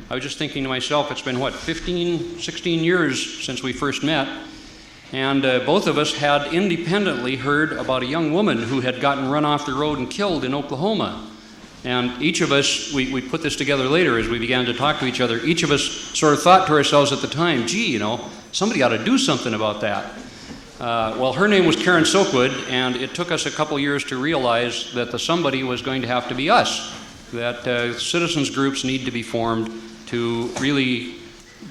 I was just thinking to myself, it's been, 15, 16 years since we first met, and both of us had independently heard about a young woman who had gotten run off the road and killed in Oklahoma. And each of us, we put this together later as we began to talk to each other, each of us sort of thought to ourselves at the time, gee, somebody ought to do something about that. Well, her name was Karen Soakwood, and it took us a couple years to realize that the somebody was going to have to be us, that citizens groups need to be formed to really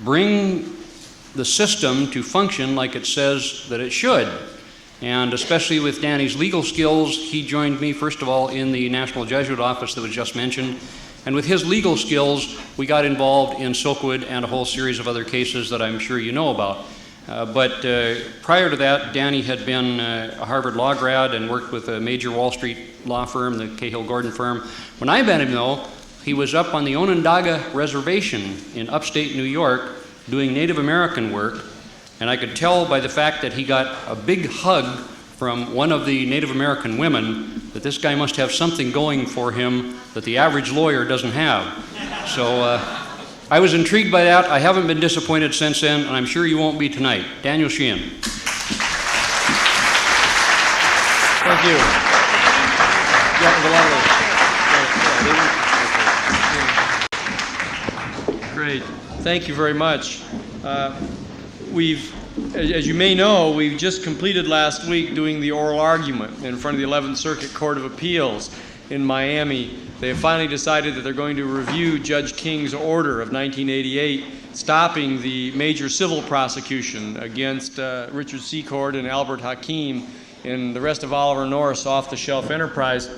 bring the system to function like it says that it should. And especially with Danny's legal skills, he joined me, first of all, in the National Jesuit Office that was just mentioned. And with his legal skills, we got involved in Soakwood and a whole series of other cases that I'm sure you know about. But prior to that, Danny had been a Harvard law grad and worked with a major Wall Street law firm, the Cahill-Gordon firm. When I met him, though, he was up on the Onondaga Reservation in upstate New York doing Native American work. And I could tell by the fact that he got a big hug from one of the Native American women that this guy must have something going for him that the average lawyer doesn't have. So I was intrigued by that. I haven't been disappointed since then, and I'm sure you won't be tonight. Daniel Sheehan. Thank you. Great. Thank you very much. As you may know, we've just completed last week doing the oral argument in front of the 11th Circuit Court of Appeals in Miami. They have finally decided that they're going to review Judge King's order of 1988 stopping the major civil prosecution against Richard Secord and Albert Hakim and the rest of Oliver North's off-the-shelf enterprise.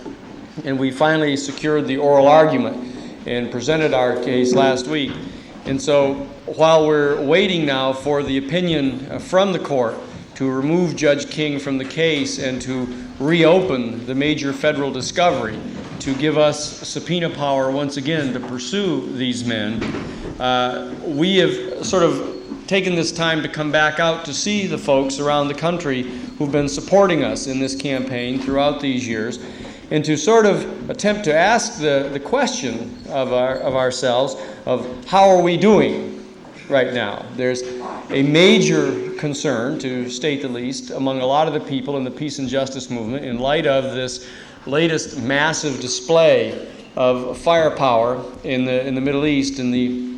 And we finally secured the oral argument and presented our case last week. And so while we're waiting now for the opinion from the court to remove Judge King from the case and to reopen the major federal discovery to give us subpoena power once again to pursue these men, we have sort of taken this time to come back out to see the folks around the country who've been supporting us in this campaign throughout these years, and to sort of attempt to ask the question of ourselves of how are we doing right now. There's a major concern, to state the least, among a lot of the people in the peace and justice movement in light of this latest massive display of firepower in the Middle East, in the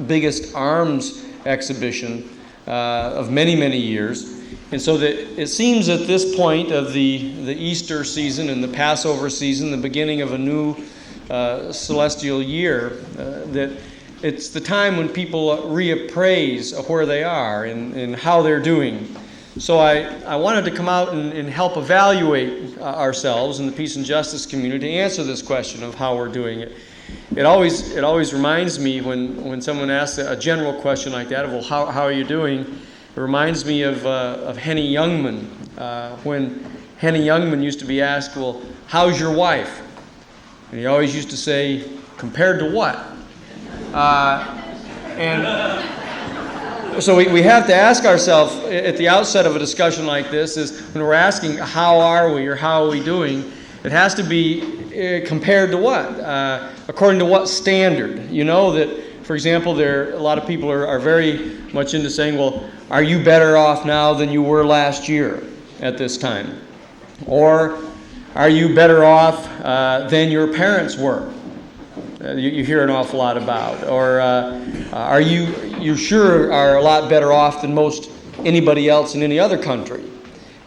biggest arms exhibition of many, many years. And so that it seems at this point of the Easter season and the Passover season, the beginning of a new celestial year, that it's the time when people reappraise where they are and how they're doing. So I wanted to come out and help evaluate ourselves in the peace and justice community to answer this question of how we're doing it. It always reminds me when someone asks a general question like that, of, well, how are you doing? It reminds me of Henny Youngman, when Henny Youngman used to be asked, well, how's your wife? And he always used to say, compared to what? And so we have to ask ourselves at the outset of a discussion like this is when we're asking how are we or how are we doing, it has to be compared to what? According to what standard? You know that, for example, a lot of people are very much into saying, well, are you better off now than you were last year at this time? Or are you better off than your parents were? You hear an awful lot about. Or are you sure are a lot better off than most anybody else in any other country?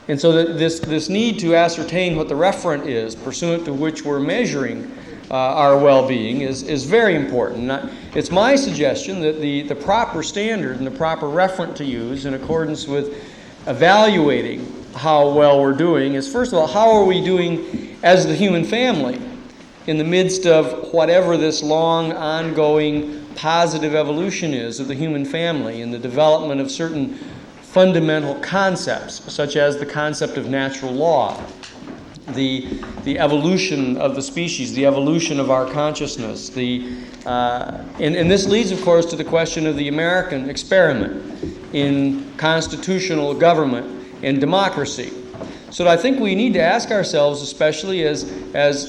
And so this need to ascertain what the referent is, pursuant to which we're measuring our well-being, is very important. It's my suggestion that the proper standard and the proper referent to use in accordance with evaluating how well we're doing is, first of all, how are we doing as the human family in the midst of whatever this long, ongoing, positive evolution is of the human family and the development of certain fundamental concepts, such as the concept of natural law, the evolution of the species, the evolution of our consciousness. And this leads, of course, to the question of the American experiment in constitutional government and democracy. So I think we need to ask ourselves, especially as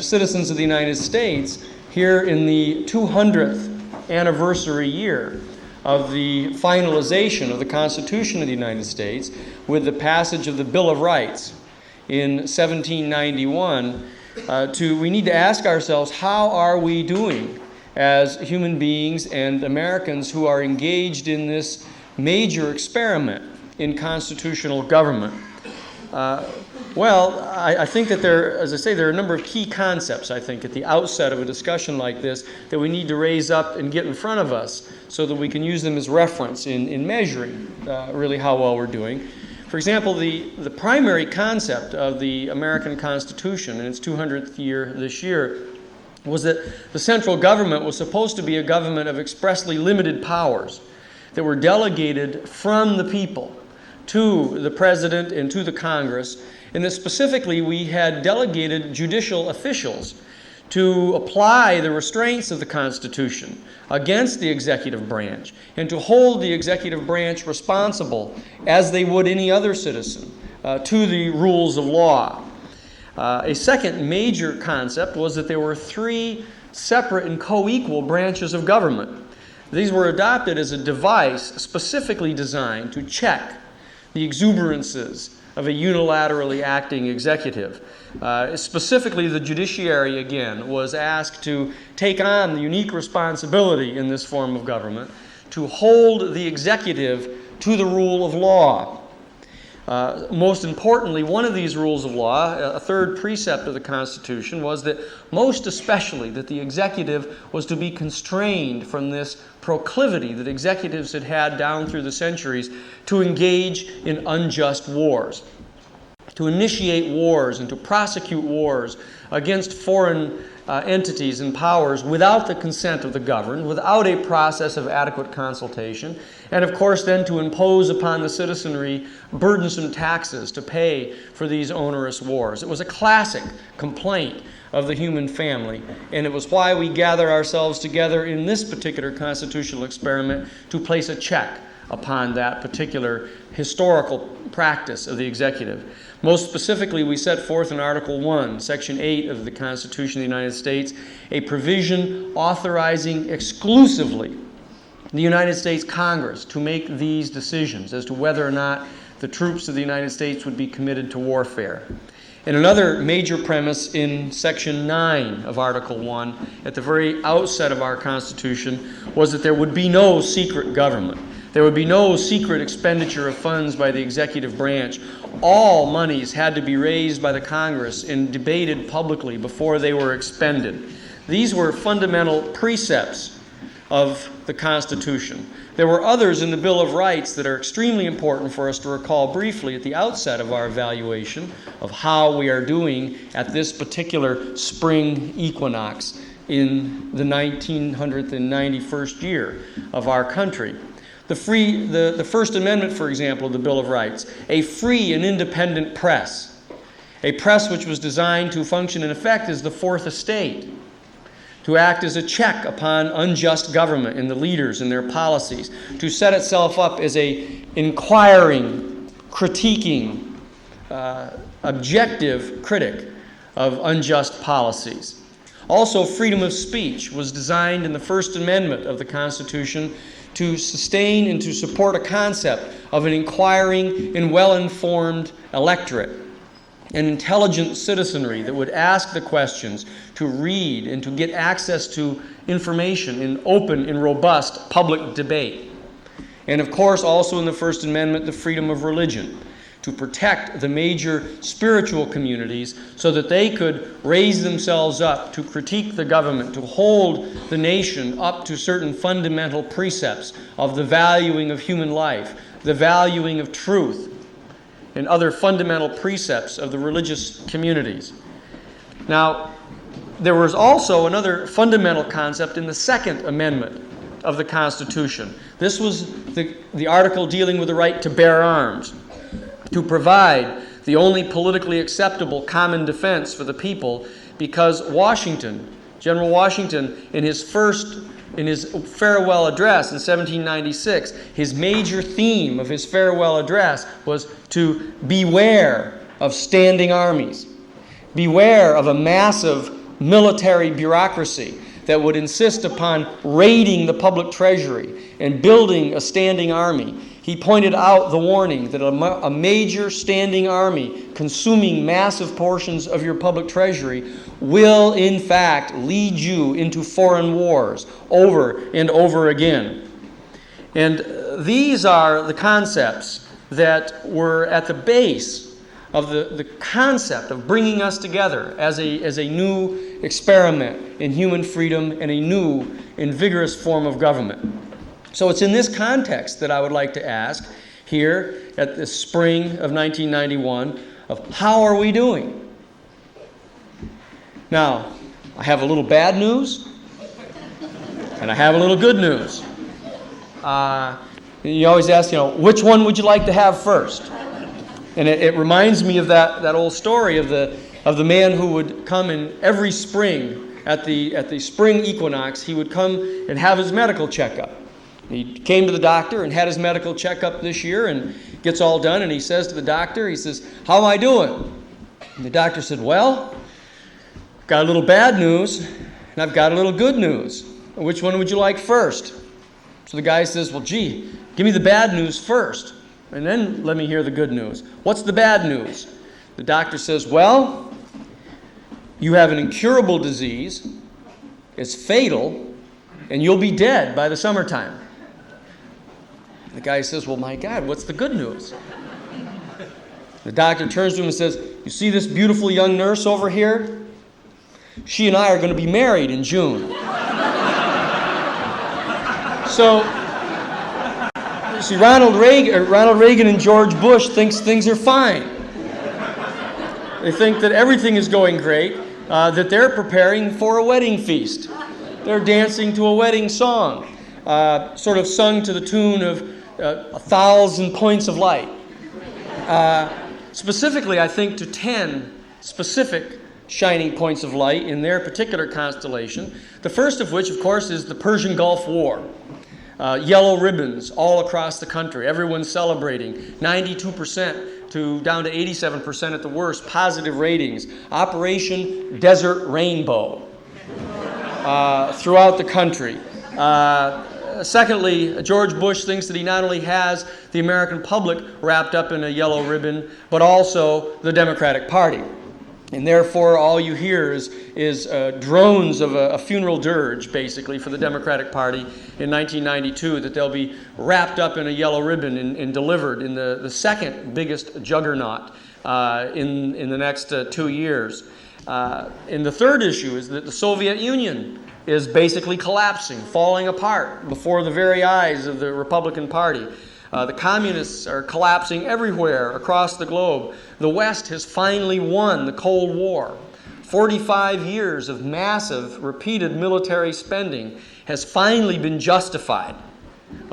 citizens of the United States, here in the 200th anniversary year of the finalization of the Constitution of the United States with the passage of the Bill of Rights in 1791, we need to ask ourselves, how are we doing as human beings and Americans who are engaged in this major experiment in constitutional government? Well, I think that as I say, there are a number of key concepts, I think, at the outset of a discussion like this that we need to raise up and get in front of us so that we can use them as reference in measuring really how well we're doing. For example, the primary concept of the American Constitution in its 200th year this year was that the central government was supposed to be a government of expressly limited powers that were delegated from the people to the President and to the Congress, and that specifically we had delegated judicial officials to apply the restraints of the Constitution against the executive branch and to hold the executive branch responsible, as they would any other citizen, to the rules of law. A second major concept was that there were three separate and co-equal branches of government. These were adopted as a device specifically designed to check the exuberances of a unilaterally acting executive. Specifically, the judiciary, again, was asked to take on the unique responsibility in this form of government to hold the executive to the rule of law. Most importantly, one of these rules of law, a third precept of the Constitution, was that most especially that the executive was to be constrained from this proclivity that executives had had down through the centuries to engage in unjust wars, to initiate wars and to prosecute wars against foreign entities and powers without the consent of the governed, without a process of adequate consultation, and of course then to impose upon the citizenry burdensome taxes to pay for these onerous wars. It was a classic complaint of the human family, and it was why we gather ourselves together in this particular constitutional experiment to place a check upon that particular historical practice of the executive. Most specifically, we set forth in Article 1, Section 8 of the Constitution of the United States, a provision authorizing exclusively the United States Congress to make these decisions as to whether or not the troops of the United States would be committed to warfare. And another major premise in Section 9 of Article 1, at the very outset of our Constitution, was that there would be no secret government. There would be no secret expenditure of funds by the executive branch. All monies had to be raised by the Congress and debated publicly before they were expended. These were fundamental precepts of the Constitution. There were others in the Bill of Rights that are extremely important for us to recall briefly at the outset of our evaluation of how we are doing at this particular spring equinox in the 1991st year of our country. The First Amendment, for example, of the Bill of Rights, a free and independent press, a press which was designed to function in effect as the fourth estate, to act as a check upon unjust government and the leaders and their policies, to set itself up as a inquiring, critiquing, objective critic of unjust policies. Also, freedom of speech was designed in the First Amendment of the Constitution to sustain and to support a concept of an inquiring and well-informed electorate, an intelligent citizenry that would ask the questions, to read and to get access to information in open and robust public debate. And of course, also in the First Amendment, the freedom of religion, to protect the major spiritual communities so that they could raise themselves up to critique the government, to hold the nation up to certain fundamental precepts of the valuing of human life, the valuing of truth, and other fundamental precepts of the religious communities. Now, there was also another fundamental concept in the Second Amendment of the Constitution. This was the article dealing with the right to bear arms, to provide the only politically acceptable common defense for the people, because General Washington, in his farewell address in 1796, his major theme of his farewell address was to beware of standing armies, beware of a massive military bureaucracy that would insist upon raiding the public treasury and building a standing army. He pointed out the warning that a major standing army consuming massive portions of your public treasury will, in fact, lead you into foreign wars over and over again. And these are the concepts that were at the base of the concept of bringing us together as a new experiment in human freedom and a new and vigorous form of government. So it's in this context that I would like to ask here at the spring of 1991 of how are we doing? Now, I have a little bad news and I have a little good news. You always ask, which one would you like to have first? And it reminds me of that old story of the man who would come in every spring at the spring equinox. He would come and have his medical checkup. He came to the doctor and had his medical checkup this year and gets all done, and he says to the doctor, he says, "How am I doing?" And the doctor said, "Well, I've got a little bad news and I've got a little good news. Which one would you like first?" So the guy says, "Well, gee, give me the bad news first, and then let me hear the good news. What's the bad news?" The doctor says, "Well, you have an incurable disease, it's fatal, and you'll be dead by the summertime." The guy says, "Well, my God, what's the good news?" The doctor turns to him and says, "You see this beautiful young nurse over here? She and I are going to be married in June." So, you see, Ronald Reagan and George Bush thinks things are fine. They think that everything is going great, that they're preparing for a wedding feast. They're dancing to a wedding song, sort of sung to the tune of 1,000 points of light. Specifically, I think, to 10 specific shining points of light in their particular constellation. The first of which, of course, is the Persian Gulf War. Yellow ribbons all across the country. Everyone's celebrating. 92% to down to 87% at the worst. Positive ratings. Operation Desert Rainbow throughout the country. Secondly, George Bush thinks that he not only has the American public wrapped up in a yellow ribbon, but also the Democratic Party. And therefore, all you hear is drones of a funeral dirge, basically, for the Democratic Party in 1992, that they'll be wrapped up in a yellow ribbon and delivered in the second biggest juggernaut in the next 2 years. And the third issue is that the Soviet Union is basically collapsing, falling apart before the very eyes of the Republican Party. The communists are collapsing everywhere across the globe. The West has finally won the Cold War. 45 years of massive, repeated military spending has finally been justified.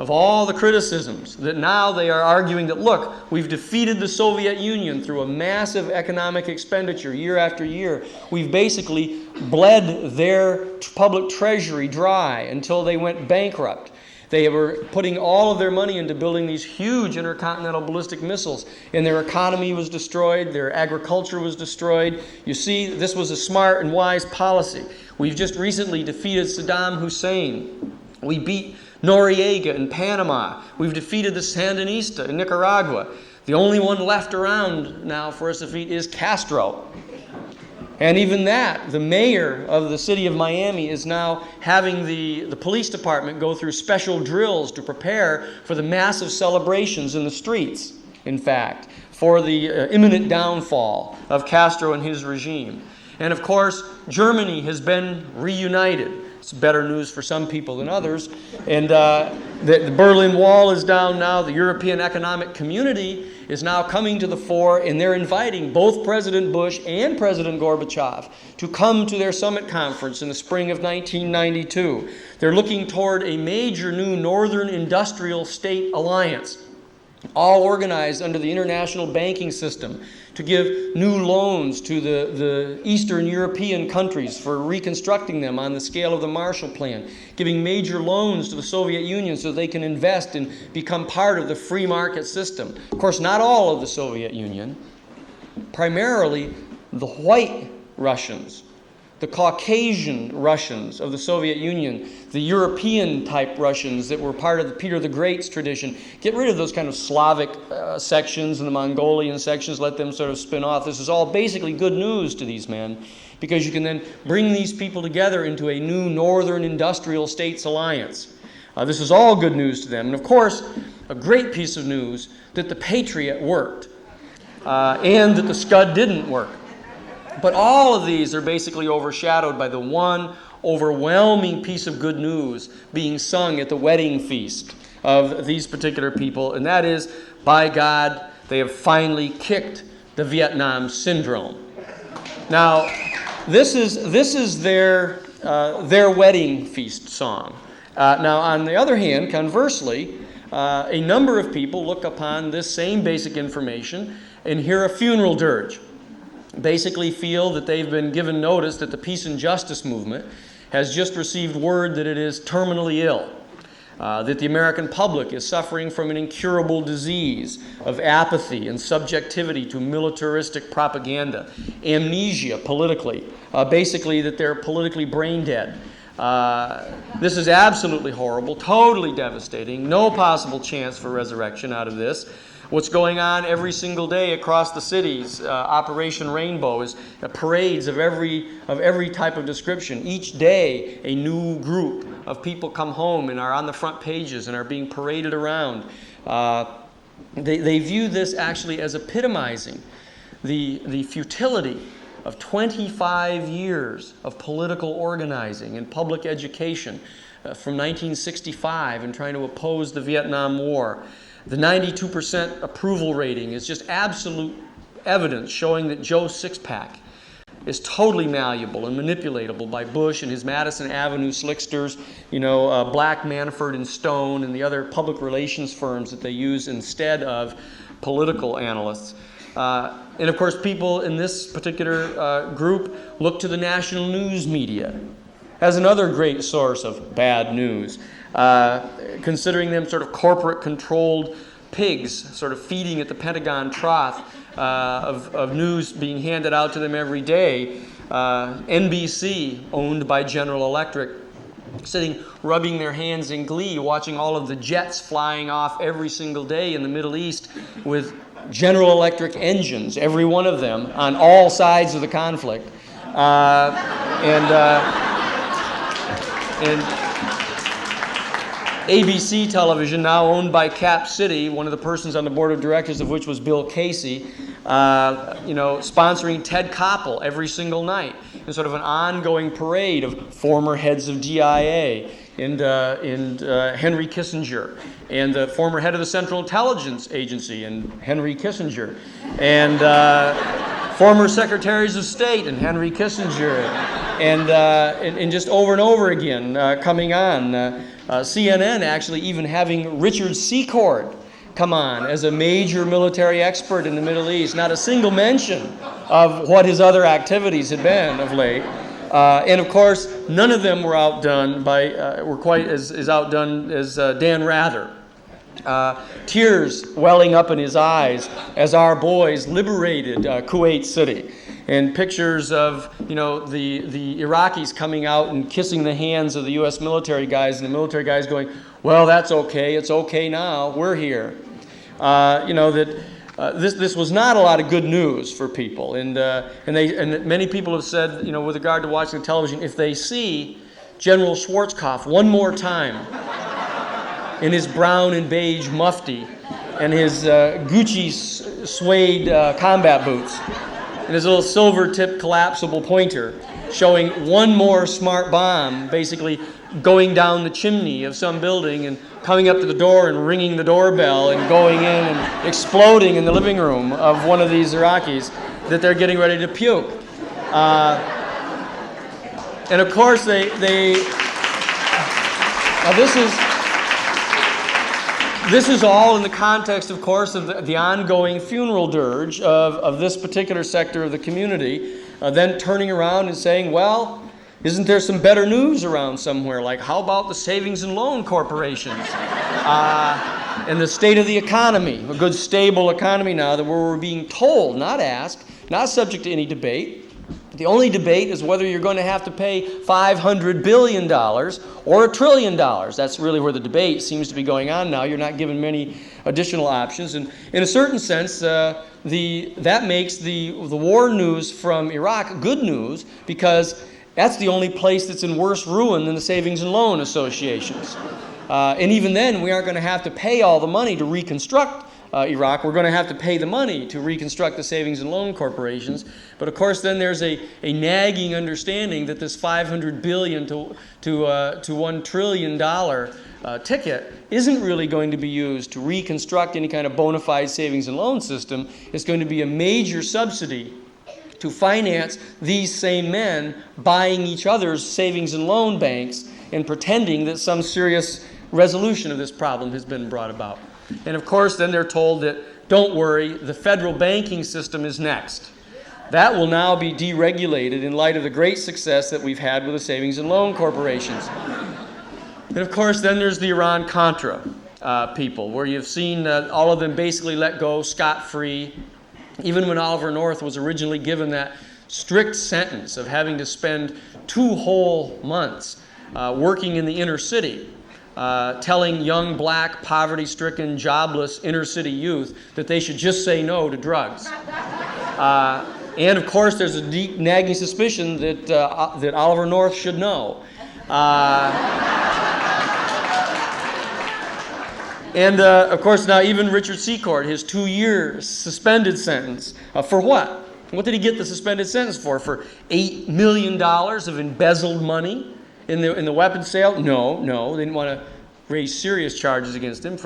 Of all the criticisms that now they are arguing that, look, we've defeated the Soviet Union through a massive economic expenditure year after year. We've basically bled their public treasury dry until they went bankrupt. They were putting all of their money into building these huge intercontinental ballistic missiles, and their economy was destroyed, their agriculture was destroyed. You see, this was a smart and wise policy. We've just recently defeated Saddam Hussein. We beat Noriega in Panama. We've defeated the Sandinista in Nicaragua. The only one left around now for us to defeat is Castro. And even that, the mayor of the city of Miami is now having the police department go through special drills to prepare for the massive celebrations in the streets, in fact, for the imminent downfall of Castro and his regime. And of course, Germany has been reunited. It's better news for some people than others. And the Berlin Wall is down now. The European Economic Community is now coming to the fore, and they're inviting both President Bush and President Gorbachev to come to their summit conference in the spring of 1992. They're looking toward a major new Northern Industrial State Alliance, all organized under the international banking system to give new loans to the Eastern European countries for reconstructing them on the scale of the Marshall Plan, giving major loans to the Soviet Union so they can invest and become part of the free market system. Of course, not all of the Soviet Union, primarily the white Russians the Caucasian Russians of the Soviet Union, the European-type Russians that were part of the Peter the Great's tradition. Get rid of those kind of Slavic sections and the Mongolian sections, let them sort of spin off. This is all basically good news to these men, because you can then bring these people together into a new Northern Industrial States Alliance. This is all good news to them. And of course, a great piece of news that the Patriot worked and that the Scud didn't work. But all of these are basically overshadowed by the one overwhelming piece of good news being sung at the wedding feast of these particular people, and that is, by God, they have finally kicked the Vietnam syndrome. Now, this is their wedding feast song. Now, on the other hand, conversely, a number of people look upon this same basic information and hear a funeral dirge. Basically feel that they've been given notice that the peace and justice movement has just received word that it is terminally ill, that the American public is suffering from an incurable disease of apathy and subjectivity to militaristic propaganda, amnesia politically, basically that they're politically brain dead. This is absolutely horrible, totally devastating, no possible chance for resurrection out of this. What's going on every single day across the cities, Operation Rainbow, is parades of every type of description. Each day, a new group of people come home and are on the front pages and are being paraded around. They view this actually as epitomizing the futility of 25 years of political organizing and public education from 1965 and trying to oppose the Vietnam War. The 92% approval rating is just absolute evidence showing that Joe Sixpack is totally malleable and manipulatable by Bush and his Madison Avenue slicksters, Black, Manafort, and Stone, and the other public relations firms that they use instead of political analysts. And of course, people in this particular group look to the national news media as another great source of bad news, considering them sort of corporate-controlled pigs, sort of feeding at the Pentagon trough of news being handed out to them every day. NBC, owned by General Electric, sitting rubbing their hands in glee, watching all of the jets flying off every single day in the Middle East with General Electric engines, every one of them, on all sides of the conflict. And ABC television, now owned by Cap City, one of the persons on the board of directors of which was Bill Casey, sponsoring Ted Koppel every single night in sort of an ongoing parade of former heads of DIA and Henry Kissinger, and the former head of the Central Intelligence Agency and Henry Kissinger, and former secretaries of state and Henry Kissinger, and just over and over again coming on. CNN actually even having Richard Secord come on as a major military expert in the Middle East. Not a single mention of what his other activities had been of late. And of course, none of them were outdone were quite as outdone as Dan Rather. Tears welling up in his eyes as our boys liberated Kuwait City, and pictures of the Iraqis coming out and kissing the hands of the U.S. military guys, and the military guys going, "Well, that's okay. It's okay now. We're here." This was not a lot of good news for people, and many people have said, with regard to watching the television, if they see General Schwarzkopf one more time in his brown and beige mufti and his Gucci suede combat boots and his little silver-tipped collapsible pointer, showing one more smart bomb basically going down the chimney of some building and coming up to the door and ringing the doorbell and going in and exploding in the living room of one of these Iraqis, that they're getting ready to puke. And of course this is all in the context, of course, of the ongoing funeral dirge of this particular sector of the community, then turning around and saying, well, isn't there some better news around somewhere? Like, how about the savings and loan corporations? And the state of the economy, a good stable economy now that we're being told, not asked, not subject to any debate, The only debate is whether you're going to have to pay $500 billion or $1 trillion. That's really where the debate seems to be going on now. You're not given many additional options. And in a certain sense, that makes the war news from Iraq good news, because that's the only place that's in worse ruin than the savings and loan associations. And even then, we aren't going to have to pay all the money to reconstruct Iraq. We're going to have to pay the money to reconstruct the savings and loan corporations. But of course, then there's a nagging understanding that this $500 billion to $1 trillion ticket isn't really going to be used to reconstruct any kind of bona fide savings and loan system. It's going to be a major subsidy to finance these same men buying each other's savings and loan banks and pretending that some serious resolution of this problem has been brought about. And of course, then they're told that, don't worry, the federal banking system is next. That will now be deregulated in light of the great success that we've had with the savings and loan corporations. And of course, then there's the Iran-Contra people, where you've seen all of them basically let go scot-free, even when Oliver North was originally given that strict sentence of having to spend 2 whole months working in the inner city, telling young black, poverty-stricken, jobless inner-city youth that they should just say no to drugs. And of course, there's a deep nagging suspicion that Oliver North should know. And of course, now even Richard Secord, his 2-year suspended sentence, for what? What did he get the suspended sentence for? For $8 million of embezzled money in the weapons sale? No, they didn't want to raise serious charges against him.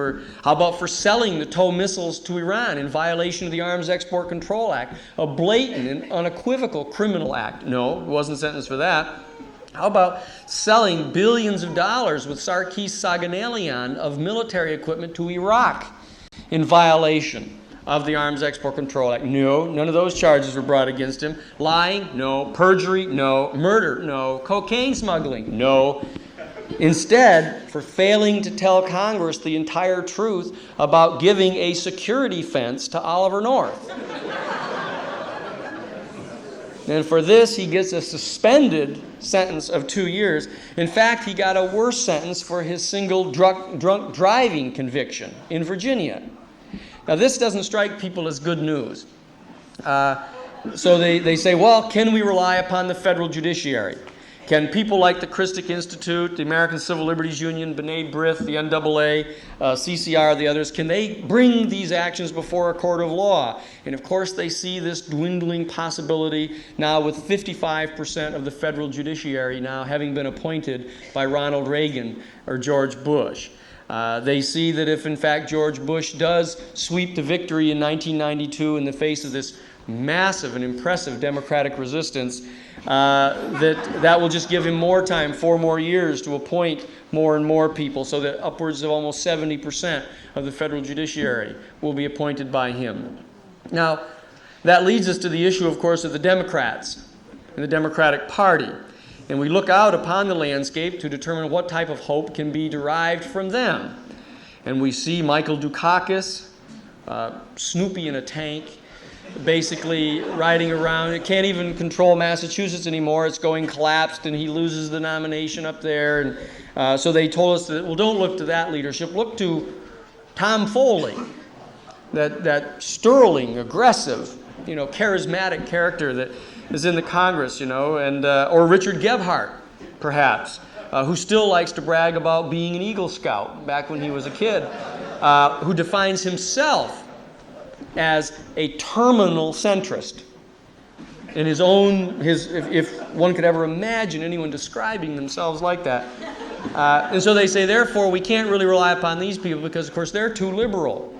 How about for selling the TOW missiles to Iran in violation of the Arms Export Control Act, a blatant and unequivocal criminal act? No, he wasn't sentenced for that. How about selling billions of dollars with Sarkis Saganalian of military equipment to Iraq in violation of the Arms Export Control Act? No, none of those charges were brought against him. Lying? No. Perjury? No. Murder? No. Cocaine smuggling? No. Instead, for failing to tell Congress the entire truth about giving a security fence to Oliver North. And for this, he gets a suspended sentence of 2 years. In fact, he got a worse sentence for his single drunk driving conviction in Virginia. Now, this doesn't strike people as good news. So they say, well, can we rely upon the federal judiciary? Can people like the Christic Institute, the American Civil Liberties Union, B'nai B'rith, the NAA, CCR, the others, can they bring these actions before a court of law? And of course, they see this dwindling possibility now with 55% of the federal judiciary now having been appointed by Ronald Reagan or George Bush. They see that if, in fact, George Bush does sweep to victory in 1992 in the face of this massive and impressive democratic resistance, that will just give him more time, 4 more years, to appoint more and more people, so that upwards of almost 70% of the federal judiciary will be appointed by him. Now, that leads us to the issue, of course, of the Democrats and the Democratic Party. And we look out upon the landscape to determine what type of hope can be derived from them. And we see Michael Dukakis, Snoopy in a tank, basically riding around. It can't even control Massachusetts anymore. It's going collapsed, and he loses the nomination up there. And so they told us that, well, don't look to that leadership. Look to Tom Foley, that sterling, aggressive, charismatic character that is in the Congress, and or Richard Gebhardt, perhaps, who still likes to brag about being an Eagle Scout back when he was a kid, who defines himself as a terminal centrist. In his own, if one could ever imagine anyone describing themselves like that. And so they say, therefore, we can't really rely upon these people because, of course, they're too liberal.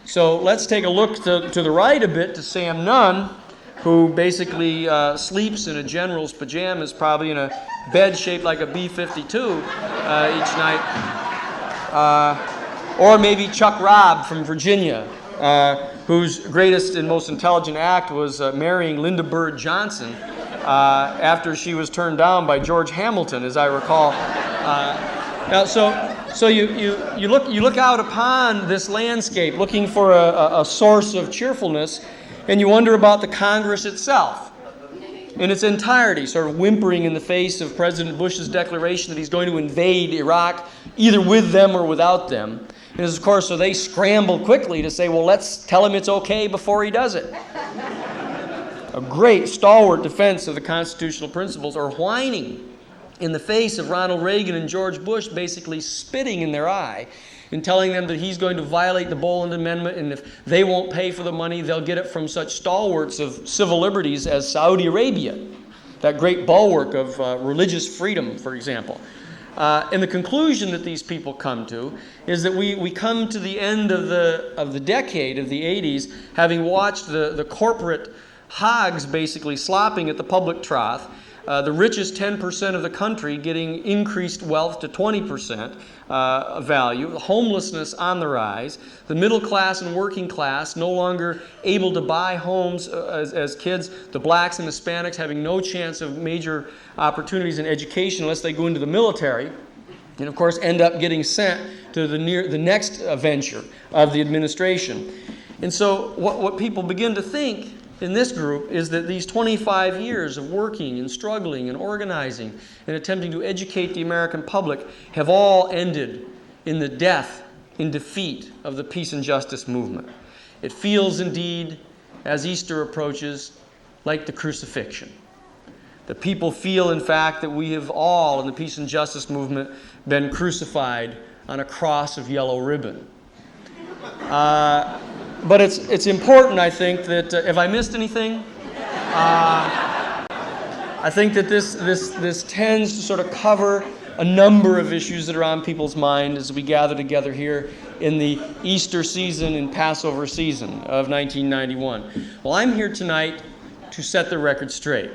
So let's take a look to the right a bit to Sam Nunn, who basically sleeps in a general's pajamas, probably in a bed shaped like a B-52 each night. Or maybe Chuck Robb from Virginia, whose greatest and most intelligent act was marrying Linda Bird Johnson after she was turned down by George Hamilton, as I recall. Now, so you look out upon this landscape looking for a source of cheerfulness, and you wonder about the Congress itself. in its entirety, sort of whimpering in the face of President Bush's declaration that he's going to invade Iraq, either with them or without them. And of course, so they scramble quickly to say, well, let's tell him it's okay before he does it. A great stalwart defense of the constitutional principles, or whining in the face of Ronald Reagan and George Bush basically spitting in their eye and telling them that he's going to violate the Boland Amendment, and if they won't pay for the money, they'll get it from such stalwarts of civil liberties as Saudi Arabia, that great bulwark of religious freedom, for example. And the conclusion that these people come to is that we come to the end of the decade of the 80s, having watched the corporate hogs basically slopping at the public trough, the richest 10% of the country getting increased wealth to 20% value, homelessness on the rise, the middle class and working class no longer able to buy homes as kids, the blacks and Hispanics having no chance of major opportunities in education unless they go into the military, and of course end up getting sent to the next venture of the administration. And so what people begin to think in this group is that these 25 years of working and struggling and organizing and attempting to educate the American public have all ended in the death, in defeat of the peace and justice movement. It feels indeed, as Easter approaches, like the crucifixion. The people feel, in fact, that we have all, in the peace and justice movement, been crucified on a cross of yellow ribbon. But it's important, I think, that have I missed anything? I think that this tends to sort of cover a number of issues that are on people's mind as we gather together here in the Easter season and Passover season of 1991. Well, I'm here tonight to set the record straight.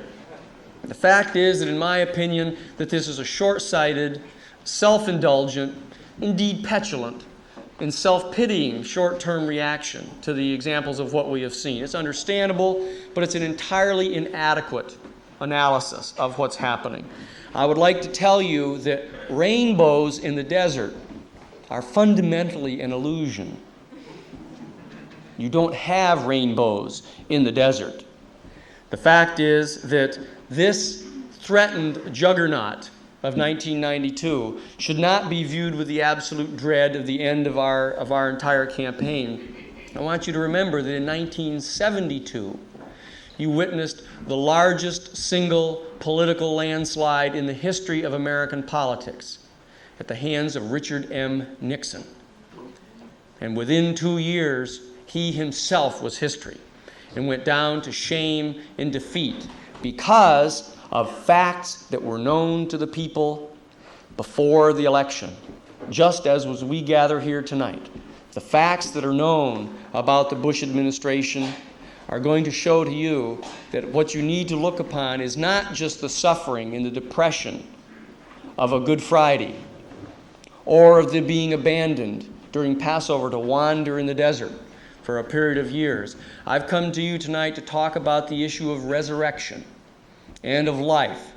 The fact is that, in my opinion, that this is a short-sighted, self-indulgent, indeed petulant, and self-pitying short-term reaction to the examples of what we have seen. It's understandable, but it's an entirely inadequate analysis of what's happening. I would like to tell you that rainbows in the desert are fundamentally an illusion. You don't have rainbows in the desert. The fact is that this threatened juggernaut of 1992 should not be viewed with the absolute dread of the end of our entire campaign. I want you to remember that in 1972, you witnessed the largest single political landslide in the history of American politics at the hands of Richard M. Nixon. And within 2 years, he himself was history and went down to shame and defeat because of facts that were known to the people before the election, just as we gather here tonight. The facts that are known about the Bush administration are going to show to you that what you need to look upon is not just the suffering and the depression of a Good Friday or of the being abandoned during Passover to wander in the desert for a period of years. I've come to you tonight to talk about the issue of resurrection and of life,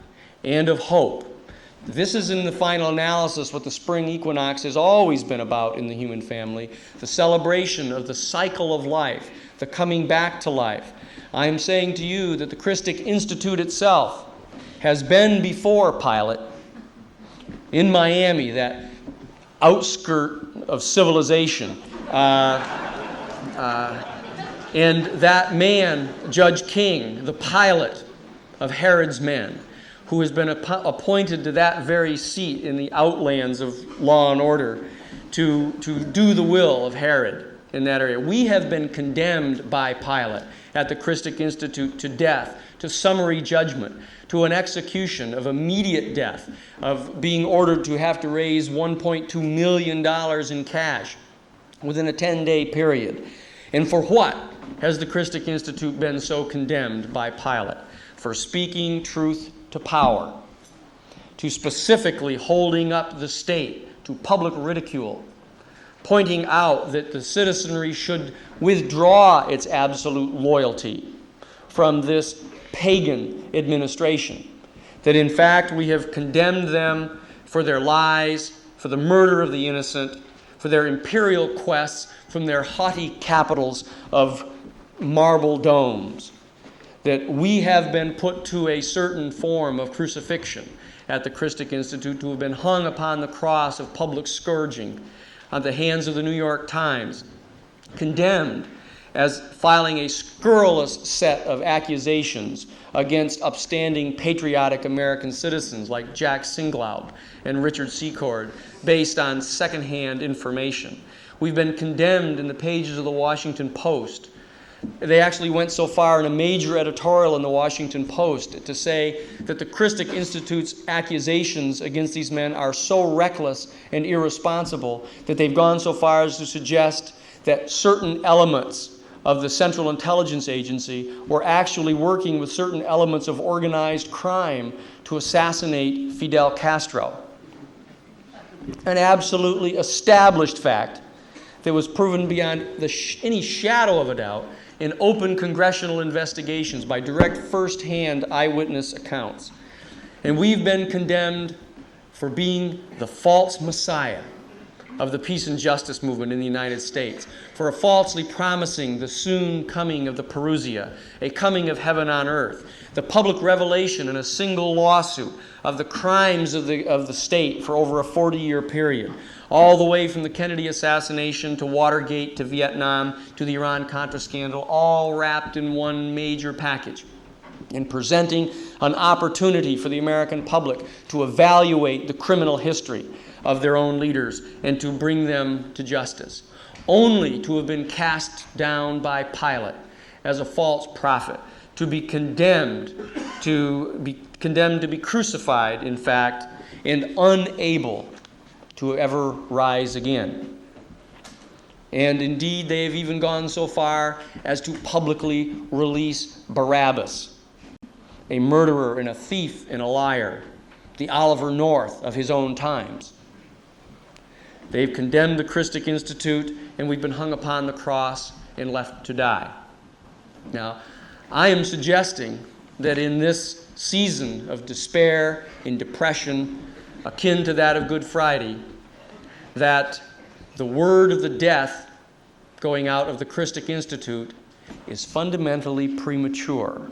and of hope. This is, in the final analysis, what the spring equinox has always been about in the human family, the celebration of the cycle of life, the coming back to life. I am saying to you that the Christic Institute itself has been before Pilate in Miami, that outskirt of civilization. And that man, Judge King, the Pilate of Herod's men, who has been appointed to that very seat in the outlands of law and order to do the will of Herod in that area. We have been condemned by Pilate at the Christic Institute to death, to summary judgment, to an execution of immediate death, of being ordered to have to raise $1.2 million in cash within a 10-day period. And for what has the Christic Institute been so condemned by Pilate? For speaking truth to power, to specifically holding up the state to public ridicule, pointing out that the citizenry should withdraw its absolute loyalty from this pagan administration, that in fact we have condemned them for their lies, for the murder of the innocent, for their imperial quests from their haughty capitals of marble domes. that we have been put to a certain form of crucifixion at the Christic Institute, to have been hung upon the cross of public scourging on the hands of the New York Times, condemned as filing a scurrilous set of accusations against upstanding patriotic American citizens like Jack Singlaub and Richard Secord, based on secondhand information. We've been condemned in the pages of the Washington Post. They actually went so far in a major editorial in the Washington Post to say that the Christic Institute's accusations against these men are so reckless and irresponsible that they've gone so far as to suggest that certain elements of the Central Intelligence Agency were actually working with certain elements of organized crime to assassinate Fidel Castro. An absolutely established fact that was proven beyond any shadow of a doubt in open congressional investigations by direct first-hand eyewitness accounts. And we've been condemned for being the false messiah of the peace and justice movement in the United States, for falsely promising the soon coming of the Parousia, a coming of heaven on earth, the public revelation in a single lawsuit of the crimes of the state for over a 40-year period, all the way from the Kennedy assassination to Watergate to Vietnam to the Iran-Contra scandal, all wrapped in one major package, and presenting an opportunity for the American public to evaluate the criminal history of their own leaders and to bring them to justice, only to have been cast down by Pilate as a false prophet, to be condemned to be crucified, in fact, and unable to ever rise again. And indeed, they have even gone so far as to publicly release Barabbas, a murderer and a thief and a liar, the Oliver North of his own times. They've condemned the Christic Institute, and we've been hung upon the cross and left to die. Now, I am suggesting that in this season of despair and depression, akin to that of Good Friday, that the word of the death going out of the Christic Institute is fundamentally premature.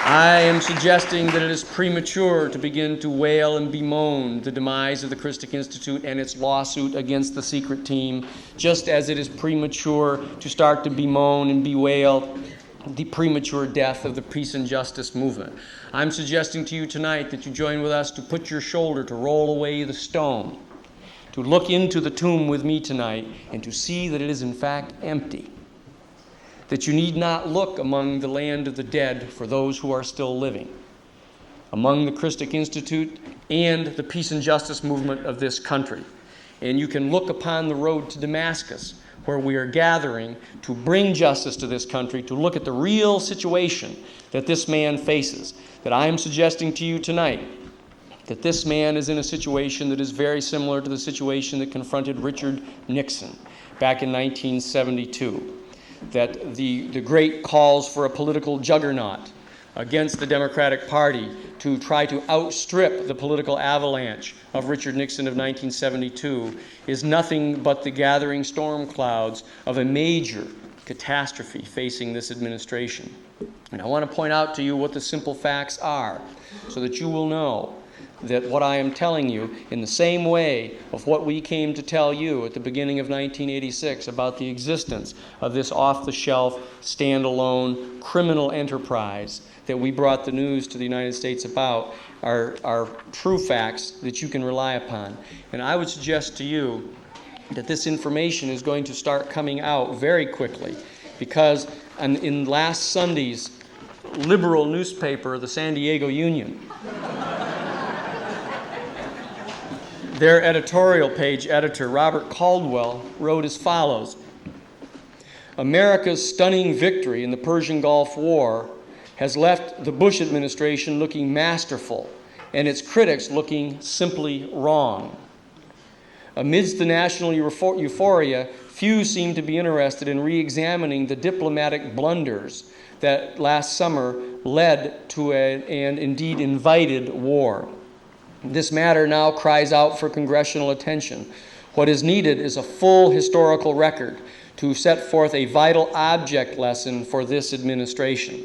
I am suggesting that it is premature to begin to wail and bemoan the demise of the Christic Institute and its lawsuit against the secret team, just as it is premature to start to bemoan and bewail the premature death of the peace and justice movement. I'm suggesting to you tonight that you join with us to put your shoulder to roll away the stone, to look into the tomb with me tonight and to see that it is in fact empty, that you need not look among the land of the dead for those who are still living, among the Christic Institute and the peace and justice movement of this country. And you can look upon the road to Damascus, where we are gathering to bring justice to this country, to look at the real situation that this man faces, that I am suggesting to you tonight that this man is in a situation that is very similar to the situation that confronted Richard Nixon back in 1972. That the great calls for a political juggernaut against the Democratic Party to try to outstrip the political avalanche of Richard Nixon of 1972 is nothing but the gathering storm clouds of a major catastrophe facing this administration. And I want to point out to you what the simple facts are so that you will know that what I am telling you, in the same way of what we came to tell you at the beginning of 1986 about the existence of this off-the-shelf, standalone criminal enterprise that we brought the news to the United States about, are true facts that you can rely upon. And I would suggest to you that this information is going to start coming out very quickly, because in last Sunday's liberal newspaper, the San Diego Union, their editorial page editor, Robert Caldwell, wrote as follows: America's stunning victory in the Persian Gulf War has left the Bush administration looking masterful and its critics looking simply wrong. Amidst the national euphoria, few seem to be interested in re-examining the diplomatic blunders that last summer led to and indeed invited war. This matter now cries out for congressional attention. What is needed is a full historical record to set forth a vital object lesson for this administration.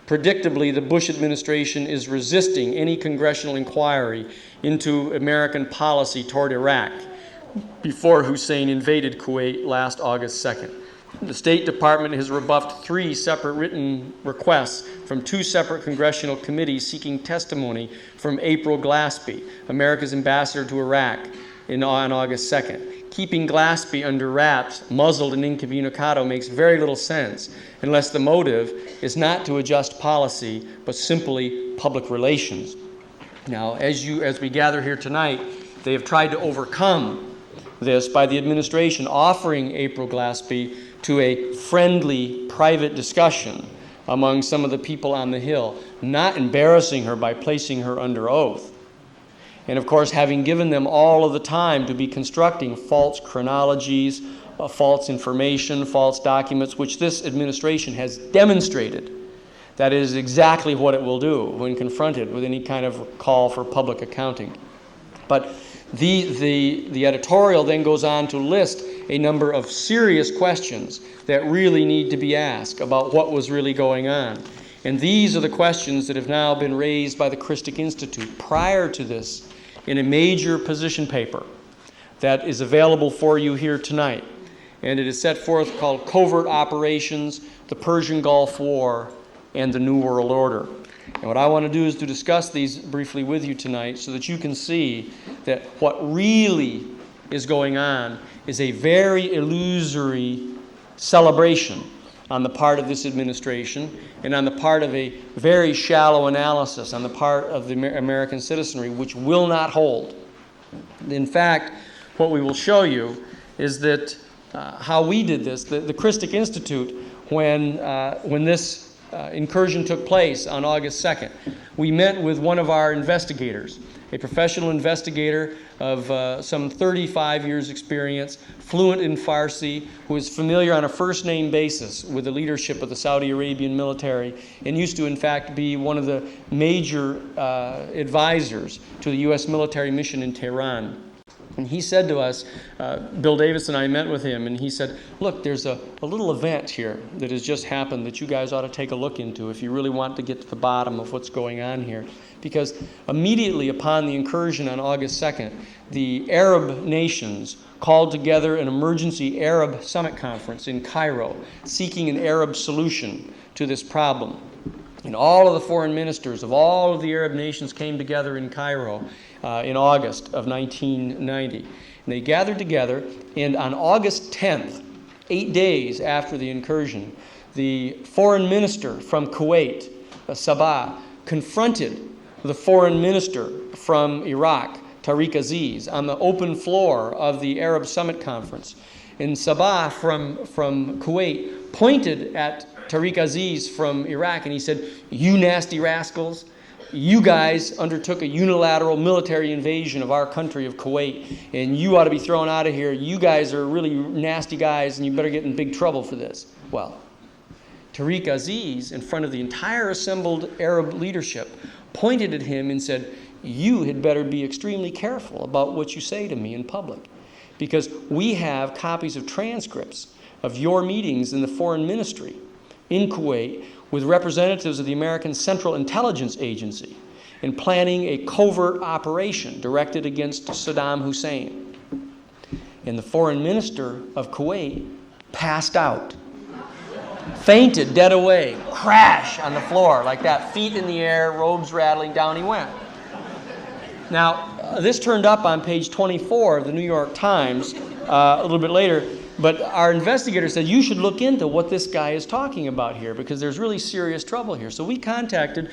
Predictably, the Bush administration is resisting any congressional inquiry into American policy toward Iraq before Hussein invaded Kuwait last August 2nd. The State Department has rebuffed 3 separate written requests from 2 separate congressional committees seeking testimony from April Glaspie, America's ambassador to Iraq, on August 2nd. Keeping Glaspie under wraps, muzzled and incommunicado, makes very little sense unless the motive is not to adjust policy, but simply public relations. Now, as we gather here tonight, they have tried to overcome this by the administration offering April Glaspie to a friendly, private discussion among some of the people on the Hill, not embarrassing her by placing her under oath. And of course, having given them all of the time to be constructing false chronologies, false information, false documents, which this administration has demonstrated that is exactly what it will do when confronted with any kind of call for public accounting. But the editorial then goes on to list a number of serious questions that really need to be asked about what was really going on. And these are the questions that have now been raised by the Christic Institute prior to this in a major position paper that is available for you here tonight. And it is set forth called Covert Operations, the Persian Gulf War, and the New World Order. And what I want to do is to discuss these briefly with you tonight so that you can see that what really is going on is a very illusory celebration on the part of this administration and on the part of a very shallow analysis on the part of the American citizenry, which will not hold. In fact, what we will show you is that how we did this. The Christic Institute, when this incursion took place on August 2nd, we met with one of our investigators, a professional investigator of some 35 years experience, fluent in Farsi, who is familiar on a first-name basis with the leadership of the Saudi Arabian military, and used to, in fact, be one of the major advisors to the U.S. military mission in Tehran. And he said to us, Bill Davis and I met with him, and he said, look, there's a little event here that has just happened that you guys ought to take a look into if you really want to get to the bottom of what's going on here. Because immediately upon the incursion on August 2nd, the Arab nations called together an emergency Arab summit conference in Cairo, seeking an Arab solution to this problem. And all of the foreign ministers of all of the Arab nations came together in Cairo in August of 1990. And they gathered together, and on August 10th, 8 days after the incursion, the foreign minister from Kuwait, Sabah, confronted the foreign minister from Iraq, Tariq Aziz, on the open floor of the Arab Summit Conference. And Sabah from Kuwait pointed at Tariq Aziz from Iraq, and he said, "You nasty rascals, you guys undertook a unilateral military invasion of our country of Kuwait, and you ought to be thrown out of here. You guys are really nasty guys, and you better get in big trouble for this." Well, Tariq Aziz, in front of the entire assembled Arab leadership, pointed at him and said, "You had better be extremely careful about what you say to me in public, because we have copies of transcripts of your meetings in the foreign ministry in Kuwait with representatives of the American Central Intelligence Agency in planning a covert operation directed against Saddam Hussein." And the foreign minister of Kuwait passed out, fainted dead away, crash on the floor like that, feet in the air, robes rattling, down he went. Now, this turned up on page 24 of the New York Times a little bit later, but our investigator said, you should look into what this guy is talking about here, because there's really serious trouble here. So we contacted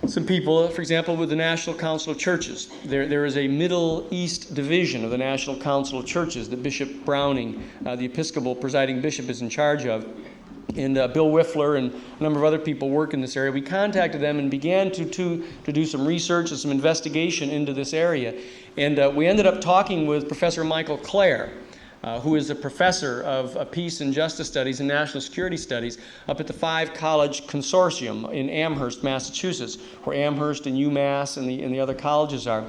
some people, for example, with the National Council of Churches. There is a Middle East division of the National Council of Churches that Bishop Browning, the Episcopal presiding bishop, is in charge of. And Bill Wiffler and a number of other people work in this area. We contacted them and began to do some research and some investigation into this area. And we ended up talking with Professor Michael Clare, who is a professor of Peace and Justice Studies and National Security Studies up at the 5-College Consortium in Amherst, Massachusetts, where Amherst and UMass and the other colleges are.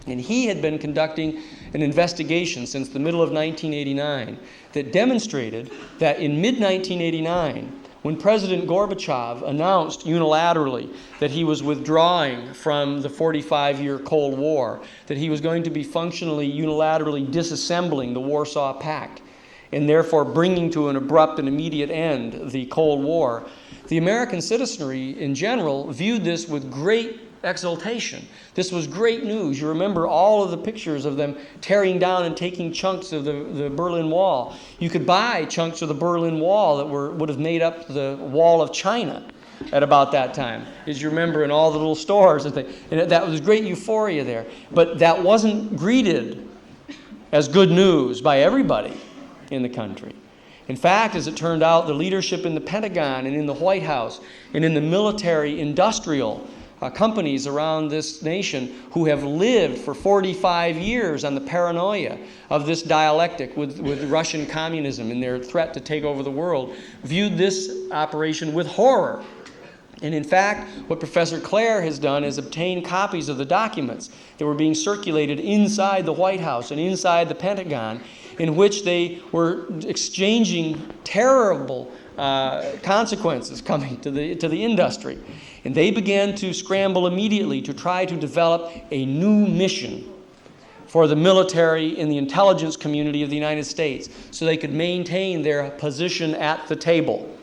And he had been conducting an investigation since the middle of 1989 that demonstrated that in mid-1989, when President Gorbachev announced unilaterally that he was withdrawing from the 45-year Cold War, that he was going to be functionally, unilaterally disassembling the Warsaw Pact, and therefore bringing to an abrupt and immediate end the Cold War, the American citizenry in general viewed this with great exultation. This was great news. You remember all of the pictures of them tearing down and taking chunks of the Berlin Wall. You could buy chunks of the Berlin Wall that would have made up the Wall of China at about that time, as you remember, in all the little stores. And that was great euphoria there. But that wasn't greeted as good news by everybody in the country. In fact, as it turned out, the leadership in the Pentagon and in the White House and in the military industrial companies around this nation who have lived for 45 years on the paranoia of this dialectic with Russian communism and their threat to take over the world, viewed this operation with horror. And in fact, what Professor Clare has done is obtain copies of the documents that were being circulated inside the White House and inside the Pentagon, in which they were exchanging terrible consequences coming to the industry. And they began to scramble immediately to try to develop a new mission for the military and the intelligence community of the United States so they could maintain their position at the table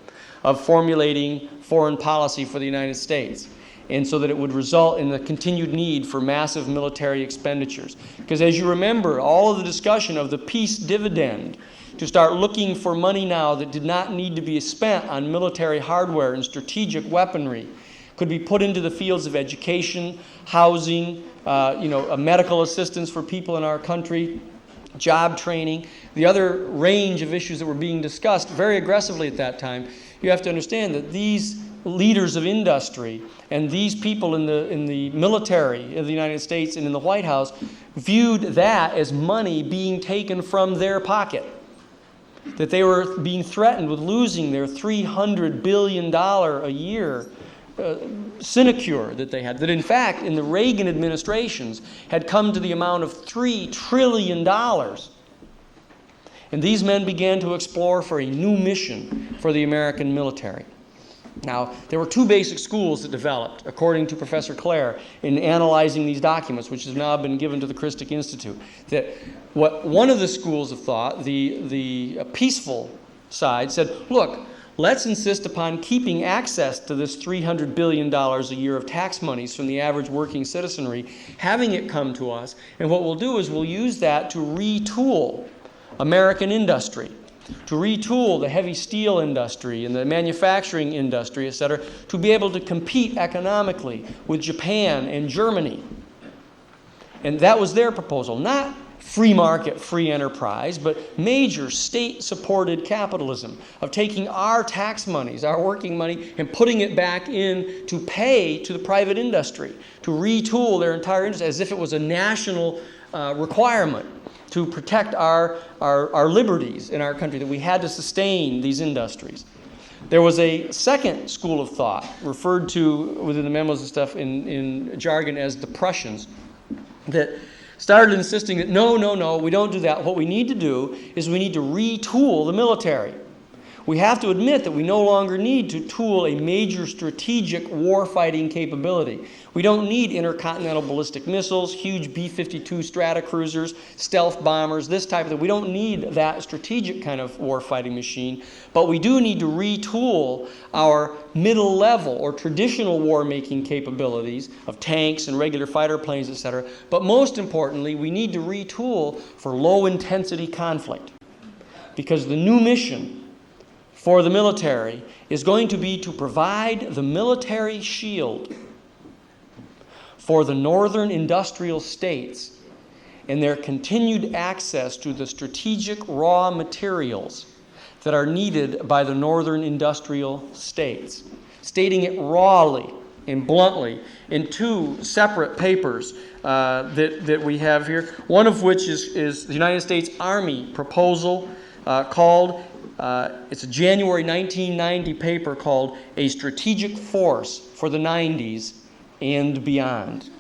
of formulating foreign policy for the United States, and so that it would result in the continued need for massive military expenditures. Because as you remember, all of the discussion of the peace dividend, to start looking for money now that did not need to be spent on military hardware and strategic weaponry, could be put into the fields of education, housing, medical assistance for people in our country, job training, the other range of issues that were being discussed very aggressively at that time. You have to understand that these leaders of industry and these people in the military of the United States and in the White House viewed that as money being taken from their pocket, that they were being threatened with losing their $300 billion a year sinecure that they had, that in fact in the Reagan administrations had come to the amount of $3 trillion. And these men began to explore for a new mission for the American military. Now, there were two basic schools that developed, according to Professor Clare, in analyzing these documents, which has now been given to the Christic Institute. That what one of the schools of thought, the peaceful side, said, look, let's insist upon keeping access to this $300 billion a year of tax monies from the average working citizenry, having it come to us, and what we'll do is we'll use that to retool American industry, to retool the heavy steel industry and the manufacturing industry, etc., to be able to compete economically with Japan and Germany. And that was their proposal. Not free market, free enterprise, but major state-supported capitalism of taking our tax monies, our working money, and putting it back in to pay to the private industry, to retool their entire industry as if it was a national requirement to protect our liberties in our country, that we had to sustain these industries. There was a second school of thought, referred to within the memos and stuff in jargon as the Prussians, that started insisting that no, we don't do that. What we need to do is we need to retool the military. We have to admit that we no longer need to tool a major strategic war-fighting capability. We don't need intercontinental ballistic missiles, huge B-52 Stratocruisers, stealth bombers, this type of thing. We don't need that strategic kind of war-fighting machine, but we do need to retool our middle level or traditional war-making capabilities of tanks and regular fighter planes, etc. But most importantly, we need to retool for low-intensity conflict, because the new mission for the military is going to be to provide the military shield for the northern industrial states and their continued access to the strategic raw materials that are needed by the northern industrial states, stating it rawly and bluntly in two separate papers that we have here, one of which is the United States Army proposal called it's a January 1990 paper called A Strategic Force for the 90s and Beyond.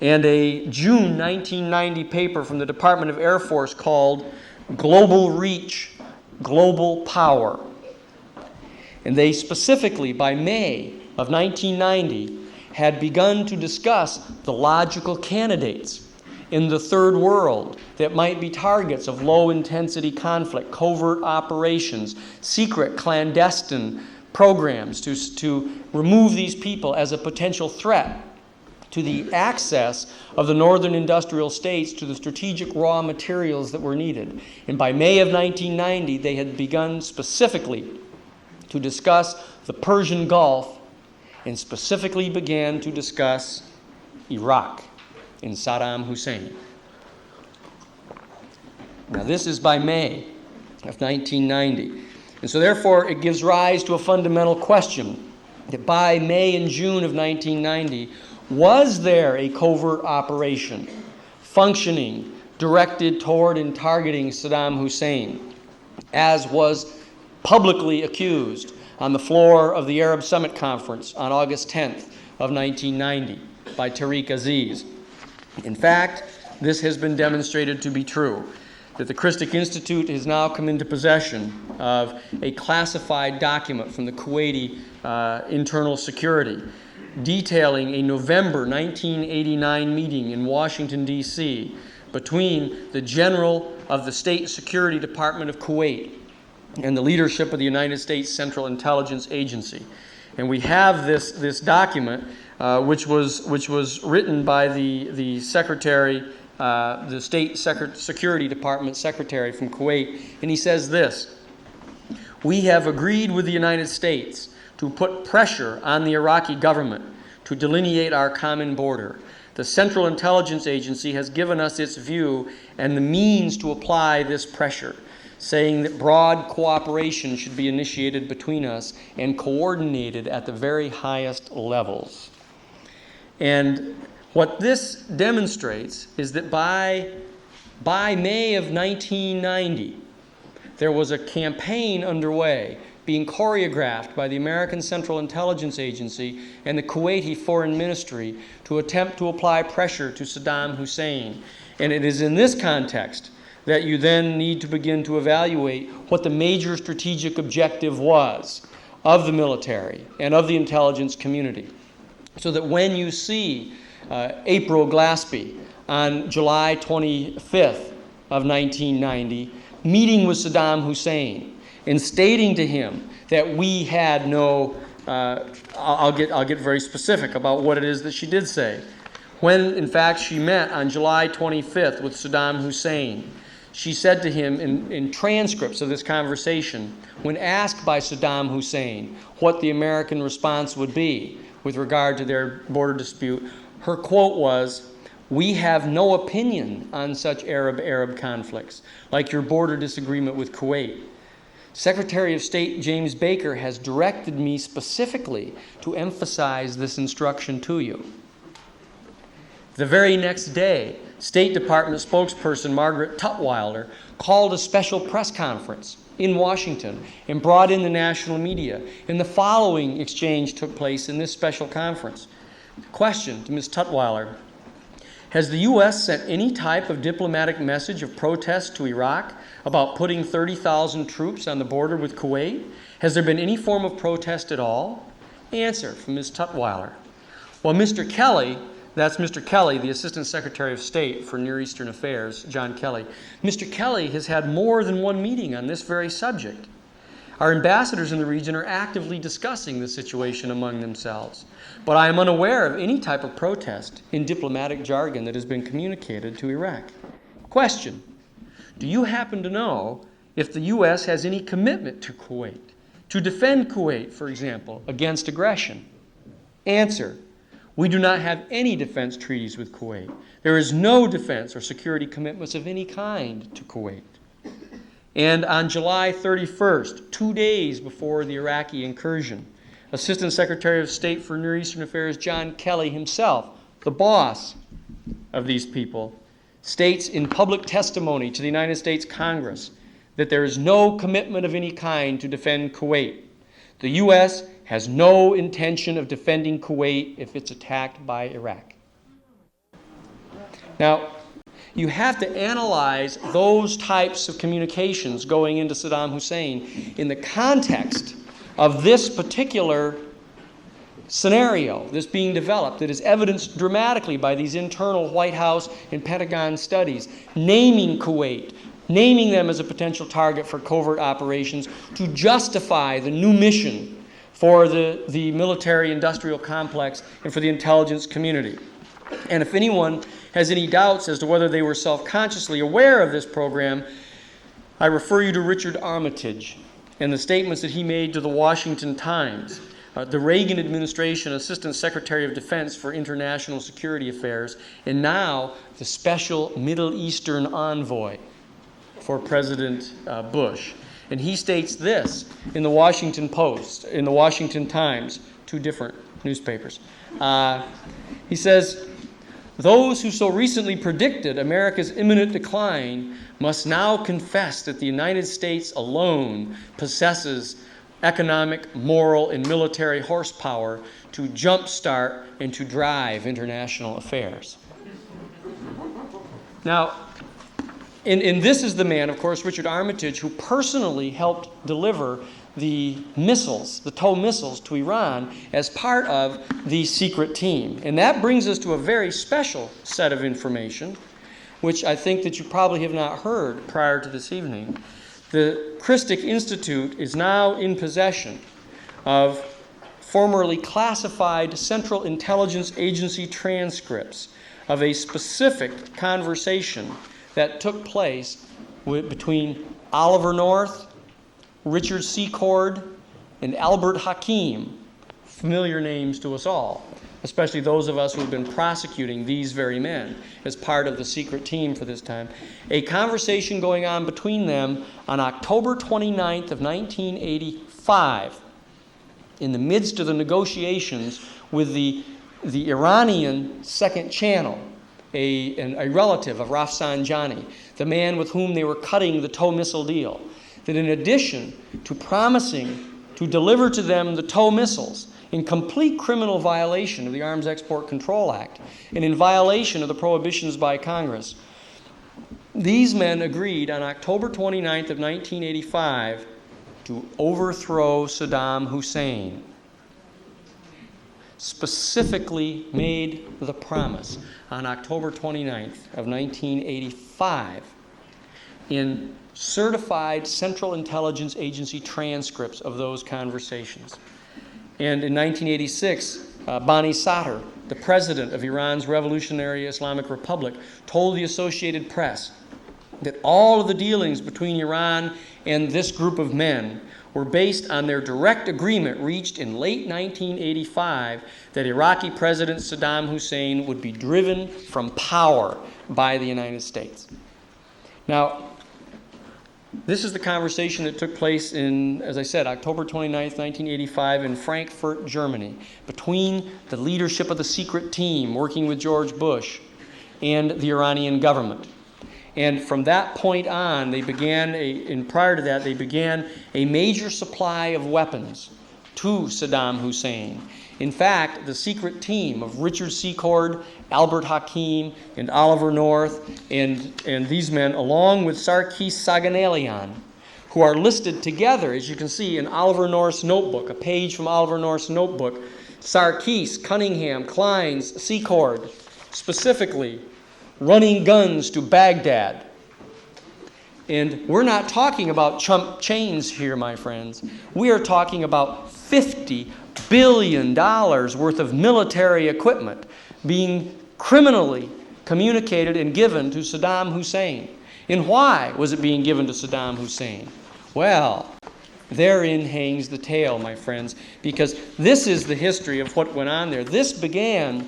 and a June 1990 paper from the Department of Air Force called Global Reach, Global Power. And they specifically, by May of 1990, had begun to discuss the logical candidates in the third world that might be targets of low-intensity conflict, covert operations, secret, clandestine programs to remove these people as a potential threat to the access of the northern industrial states to the strategic raw materials that were needed. And by May of 1990, they had begun specifically to discuss the Persian Gulf and specifically began to discuss Iraq and Saddam Hussein. Now, this is by May of 1990. And so, therefore, it gives rise to a fundamental question that by May and June of 1990, was there a covert operation functioning, directed toward and targeting Saddam Hussein, as was publicly accused on the floor of the Arab Summit Conference on August 10th of 1990 by Tariq Aziz? In fact, this has been demonstrated to be true, that the Christic Institute has now come into possession of a classified document from the Kuwaiti Internal Security detailing a November 1989 meeting in Washington, D.C. between the General of the State Security Department of Kuwait and the leadership of the United States Central Intelligence Agency. And we have this document, which was written by the Secretary, the State Security Department Secretary from Kuwait, and he says this: "We have agreed with the United States to put pressure on the Iraqi government to delineate our common border. The Central Intelligence Agency has given us its view and the means to apply this pressure, saying that broad cooperation should be initiated between us and coordinated at the very highest levels." And what this demonstrates is that by May of 1990, there was a campaign underway being choreographed by the American Central Intelligence Agency and the Kuwaiti Foreign Ministry to attempt to apply pressure to Saddam Hussein. And it is in this context that you then need to begin to evaluate what the major strategic objective was of the military and of the intelligence community. So that when you see April Glaspie on July 25th of 1990 meeting with Saddam Hussein and stating to him that we had no, I'll get very specific about what it is that she did say. When, in fact, she met on July 25th with Saddam Hussein, she said to him in transcripts of this conversation, when asked by Saddam Hussein what the American response would be with regard to their border dispute, her quote was, "We have no opinion on such Arab-Arab conflicts, like your border disagreement with Kuwait. Secretary of State James Baker has directed me specifically to emphasize this instruction to you." The very next day, State Department spokesperson Margaret Tutwiler called a special press conference in Washington and brought in the national media. And the following exchange took place in this special conference. Question to Ms. Tutwiler: has the U.S. sent any type of diplomatic message of protest to Iraq about putting 30,000 troops on the border with Kuwait? Has there been any form of protest at all? Answer from Ms. Tutwiler: well, Mr. Kelly, that's Mr. Kelly, the Assistant Secretary of State for Near Eastern Affairs, John Kelly. Mr. Kelly has had more than one meeting on this very subject. Our ambassadors in the region are actively discussing the situation among themselves, but I am unaware of any type of protest in diplomatic jargon that has been communicated to Iraq. Question: do you happen to know if the U.S. has any commitment to Kuwait, to defend Kuwait, for example, against aggression? Answer: we do not have any defense treaties with Kuwait. There is no defense or security commitments of any kind to Kuwait. And on July 31st, 2 days before the Iraqi incursion, Assistant Secretary of State for Near Eastern Affairs John Kelly himself, the boss of these people, states in public testimony to the United States Congress that there is no commitment of any kind to defend Kuwait. The U.S. has no intention of defending Kuwait if it's attacked by Iraq. Now, you have to analyze those types of communications going into Saddam Hussein in the context of this particular scenario that's being developed, that is evidenced dramatically by these internal White House and Pentagon studies, naming Kuwait, naming them as a potential target for covert operations to justify the new mission for the military-industrial complex and for the intelligence community. And if anyone has any doubts as to whether they were self-consciously aware of this program, I refer you to Richard Armitage and the statements that he made to the Washington Times, the Reagan administration Assistant Secretary of Defense for International Security Affairs, and now the special Middle Eastern envoy for President Bush. And he states this in the Washington Post, in the Washington Times, two different newspapers. He says, "Those who so recently predicted America's imminent decline must now confess that the United States alone possesses economic, moral, and military horsepower to jumpstart and to drive international affairs." Now, and this is the man, of course, Richard Armitage, who personally helped deliver the missiles, the TOW missiles, to Iran as part of the secret team. And that brings us to a very special set of information, which I think that you probably have not heard prior to this evening. The Christic Institute is now in possession of formerly classified Central Intelligence Agency transcripts of a specific conversation that took place between Oliver North, Richard Secord, and Albert Hakim, familiar names to us all, especially those of us who have been prosecuting these very men as part of the secret team for this time. A conversation going on between them on October 29th of 1985, in the midst of the negotiations with the Iranian Second Channel, a relative of Rafsanjani, the man with whom they were cutting the TOW missile deal, that in addition to promising to deliver to them the TOW missiles in complete criminal violation of the Arms Export Control Act and in violation of the prohibitions by Congress, these men agreed on October 29th of 1985 to overthrow Saddam Hussein. Specifically made the promise on October 29th of 1985 in certified Central Intelligence Agency transcripts of those conversations. And in 1986, Bani Sadr, the president of Iran's Revolutionary Islamic Republic, told the Associated Press that all of the dealings between Iran and this group of men were based on their direct agreement reached in late 1985 that Iraqi President Saddam Hussein would be driven from power by the United States. Now, this is the conversation that took place in, as I said, October 29th, 1985 in Frankfurt, Germany, between the leadership of the secret team working with George Bush and the Iranian government. And from that point on, they began, and prior to that, they began a major supply of weapons to Saddam Hussein. In fact, the secret team of Richard Secord, Albert Hakim, and Oliver North, and these men, along with Sarkis Saganelian, who are listed together, as you can see, in Oliver North's notebook, a page from Oliver North's notebook, Sarkis, Cunningham, Kleins, Secord, specifically running guns to Baghdad. And we're not talking about chump chains here, my friends. We are talking about $50 billion worth of military equipment being criminally communicated and given to Saddam Hussein. And why was it being given to Saddam Hussein? Well, therein hangs the tale, my friends, because this is the history of what went on there. This began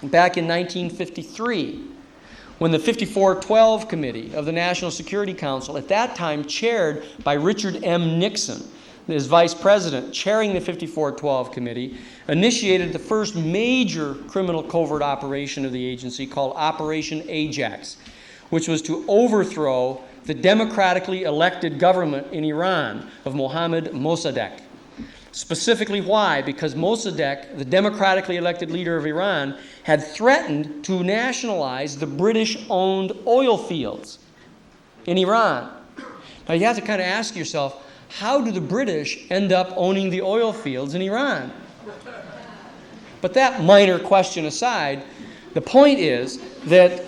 back in 1953. When the 5412 Committee of the National Security Council, at that time chaired by Richard M. Nixon, as vice president, chairing the 5412 Committee, initiated the first major criminal covert operation of the agency called Operation Ajax, which was to overthrow the democratically elected government in Iran of Mohammad Mossadegh. Specifically why? Because Mossadegh, the democratically elected leader of Iran, had threatened to nationalize the British-owned oil fields in Iran. Now you have to kind of ask yourself, how do the British end up owning the oil fields in Iran? But that minor question aside, the point is that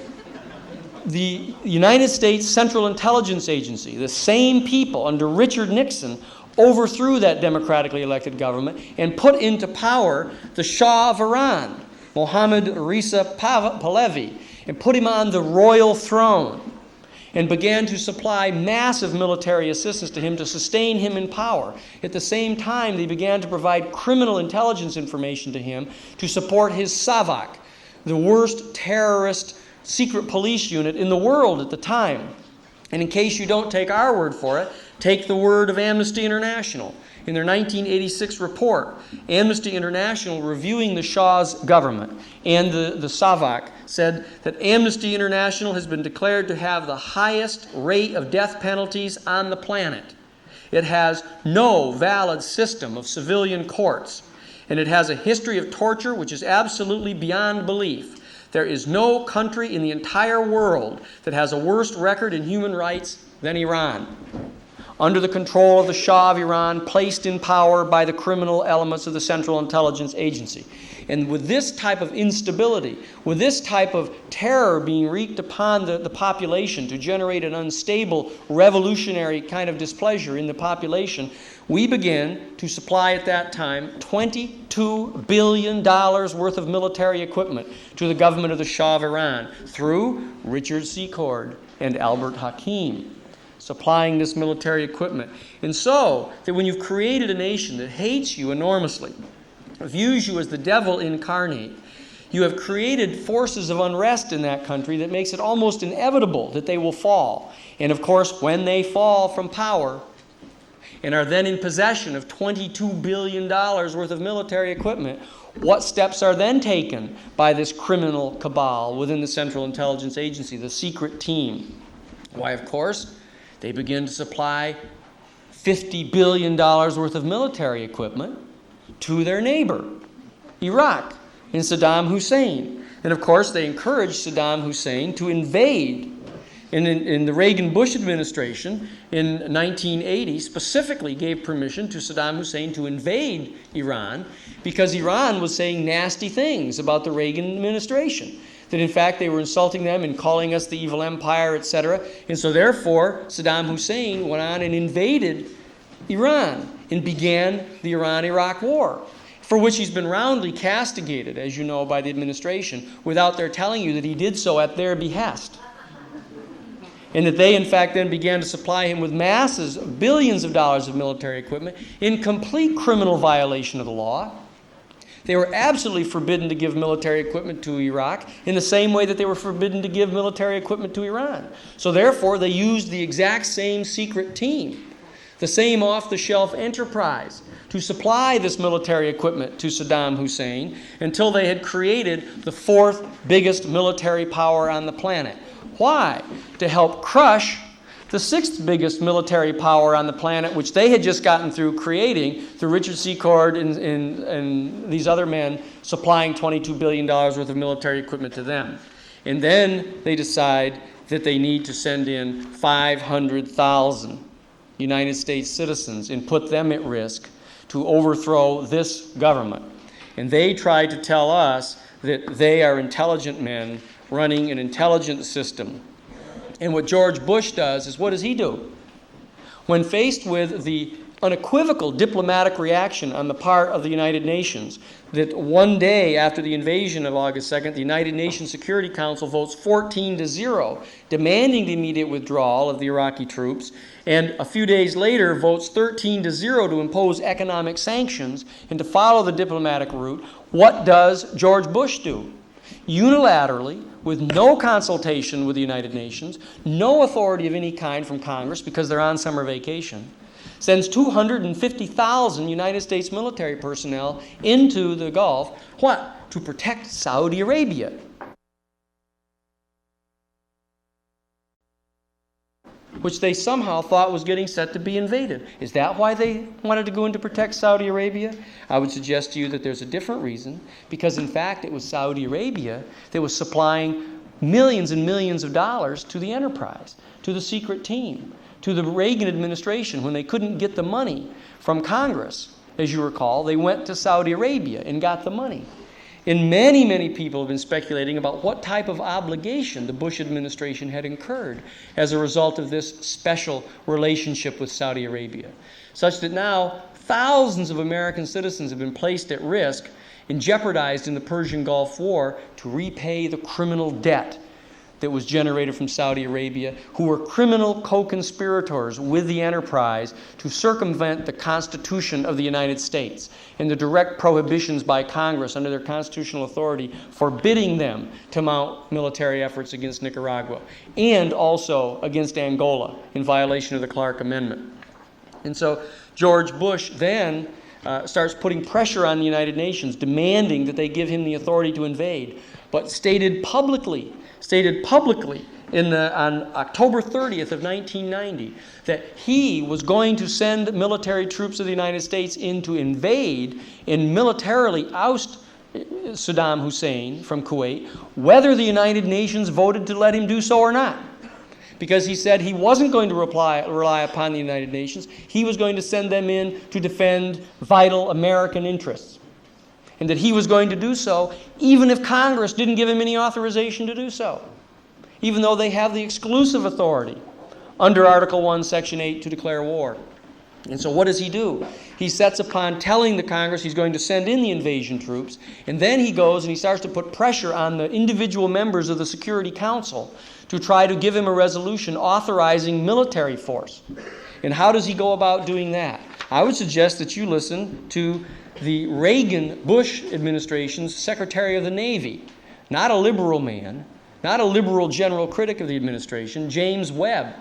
the United States Central Intelligence Agency, the same people under Richard Nixon, overthrew that democratically elected government and put into power the Shah of Iran, Mohammad Reza Pahlavi, and put him on the royal throne and began to supply massive military assistance to him to sustain him in power. At the same time, they began to provide criminal intelligence information to him to support his SAVAK, the worst terrorist secret police unit in the world at the time. And in case you don't take our word for it, take the word of Amnesty International. In their 1986 report, Amnesty International, reviewing the Shah's government and the SAVAK, said that Amnesty International has been declared to have the highest rate of death penalties on the planet. It has no valid system of civilian courts, and it has a history of torture which is absolutely beyond belief. There is no country in the entire world that has a worse record in human rights than Iran, under the control of the Shah of Iran, placed in power by the criminal elements of the Central Intelligence Agency. And with this type of instability, with this type of terror being wreaked upon the population to generate an unstable, revolutionary kind of displeasure in the population, we began to supply at that time $22 billion worth of military equipment to the government of the Shah of Iran through Richard Secord and Albert Hakim, supplying this military equipment. And so, that when you've created a nation that hates you enormously, views you as the devil incarnate, you have created forces of unrest in that country that makes it almost inevitable that they will fall. And of course, when they fall from power and are then in possession of $22 billion worth of military equipment, what steps are then taken by this criminal cabal within the Central Intelligence Agency, the secret team? Why, of course, they begin to supply $50 billion worth of military equipment to their neighbor, Iraq, and Saddam Hussein. And of course, they encouraged Saddam Hussein to invade. In the Reagan-Bush administration in 1980 specifically gave permission to Saddam Hussein to invade Iran because Iran was saying nasty things about the Reagan administration. That in fact they were insulting them and calling us the evil empire, etc. And so therefore Saddam Hussein went on and invaded Iran and began the Iran-Iraq War, for which he's been roundly castigated, as you know, by the administration, without their telling you that he did so at their behest. And that they, in fact, then began to supply him with masses, billions of dollars of military equipment in complete criminal violation of the law. They were absolutely forbidden to give military equipment to Iraq in the same way that they were forbidden to give military equipment to Iran. So therefore, they used the exact same secret team, the same off-the-shelf enterprise, to supply this military equipment to Saddam Hussein until they had created the fourth biggest military power on the planet. Why? To help crush the sixth biggest military power on the planet, which they had just gotten through creating through Richard Secord and these other men supplying $22 billion worth of military equipment to them. And then they decide that they need to send in 500,000 United States citizens and put them at risk to overthrow this government. And they try to tell us that they are intelligent men running an intelligence system. And what George Bush does is, what does he do? When faced with the unequivocal diplomatic reaction on the part of the United Nations, that one day after the invasion of August 2nd, the United Nations Security Council votes 14-0, demanding the immediate withdrawal of the Iraqi troops, and a few days later votes 13-0 to impose economic sanctions and to follow the diplomatic route, what does George Bush do? Unilaterally, with no consultation with the United Nations, no authority of any kind from Congress because they're on summer vacation, sends 250,000 United States military personnel into the Gulf. What? To protect Saudi Arabia. which they somehow thought was getting set to be invaded. Is that why they wanted to go in to protect Saudi Arabia? I would suggest to you that there's a different reason, because in fact it was Saudi Arabia that was supplying millions and millions of dollars to the enterprise, to the secret team, to the Reagan administration. When they couldn't get the money from Congress, as you recall, they went to Saudi Arabia and got the money. And many, many people have been speculating about what type of obligation the Bush administration had incurred as a result of this special relationship with Saudi Arabia, such that now thousands of American citizens have been placed at risk and jeopardized in the Persian Gulf War to repay the criminal debt that was generated from Saudi Arabia, who were criminal co-conspirators with the enterprise to circumvent the Constitution of the United States and the direct prohibitions by Congress under their constitutional authority forbidding them to mount military efforts against Nicaragua and also against Angola in violation of the Clark Amendment. And so George Bush then starts putting pressure on the United Nations, demanding that they give him the authority to invade, but stated publicly on October 30th of 1990 that he was going to send military troops of the United States in to invade and militarily oust Saddam Hussein from Kuwait, whether the United Nations voted to let him do so or not. Because he said he wasn't going to rely upon the United Nations. He was going to send them in to defend vital American interests. And that he was going to do so even if Congress didn't give him any authorization to do so, even though they have the exclusive authority under Article 1, Section 8 to declare war. And so what does he do? He sets upon telling the Congress he's going to send in the invasion troops, and then he goes and he starts to put pressure on the individual members of the Security Council to try to give him a resolution authorizing military force. And how does he go about doing that? I would suggest that you listen to the Reagan-Bush administration's Secretary of the Navy, not a liberal man, not a liberal general critic of the administration, James Webb,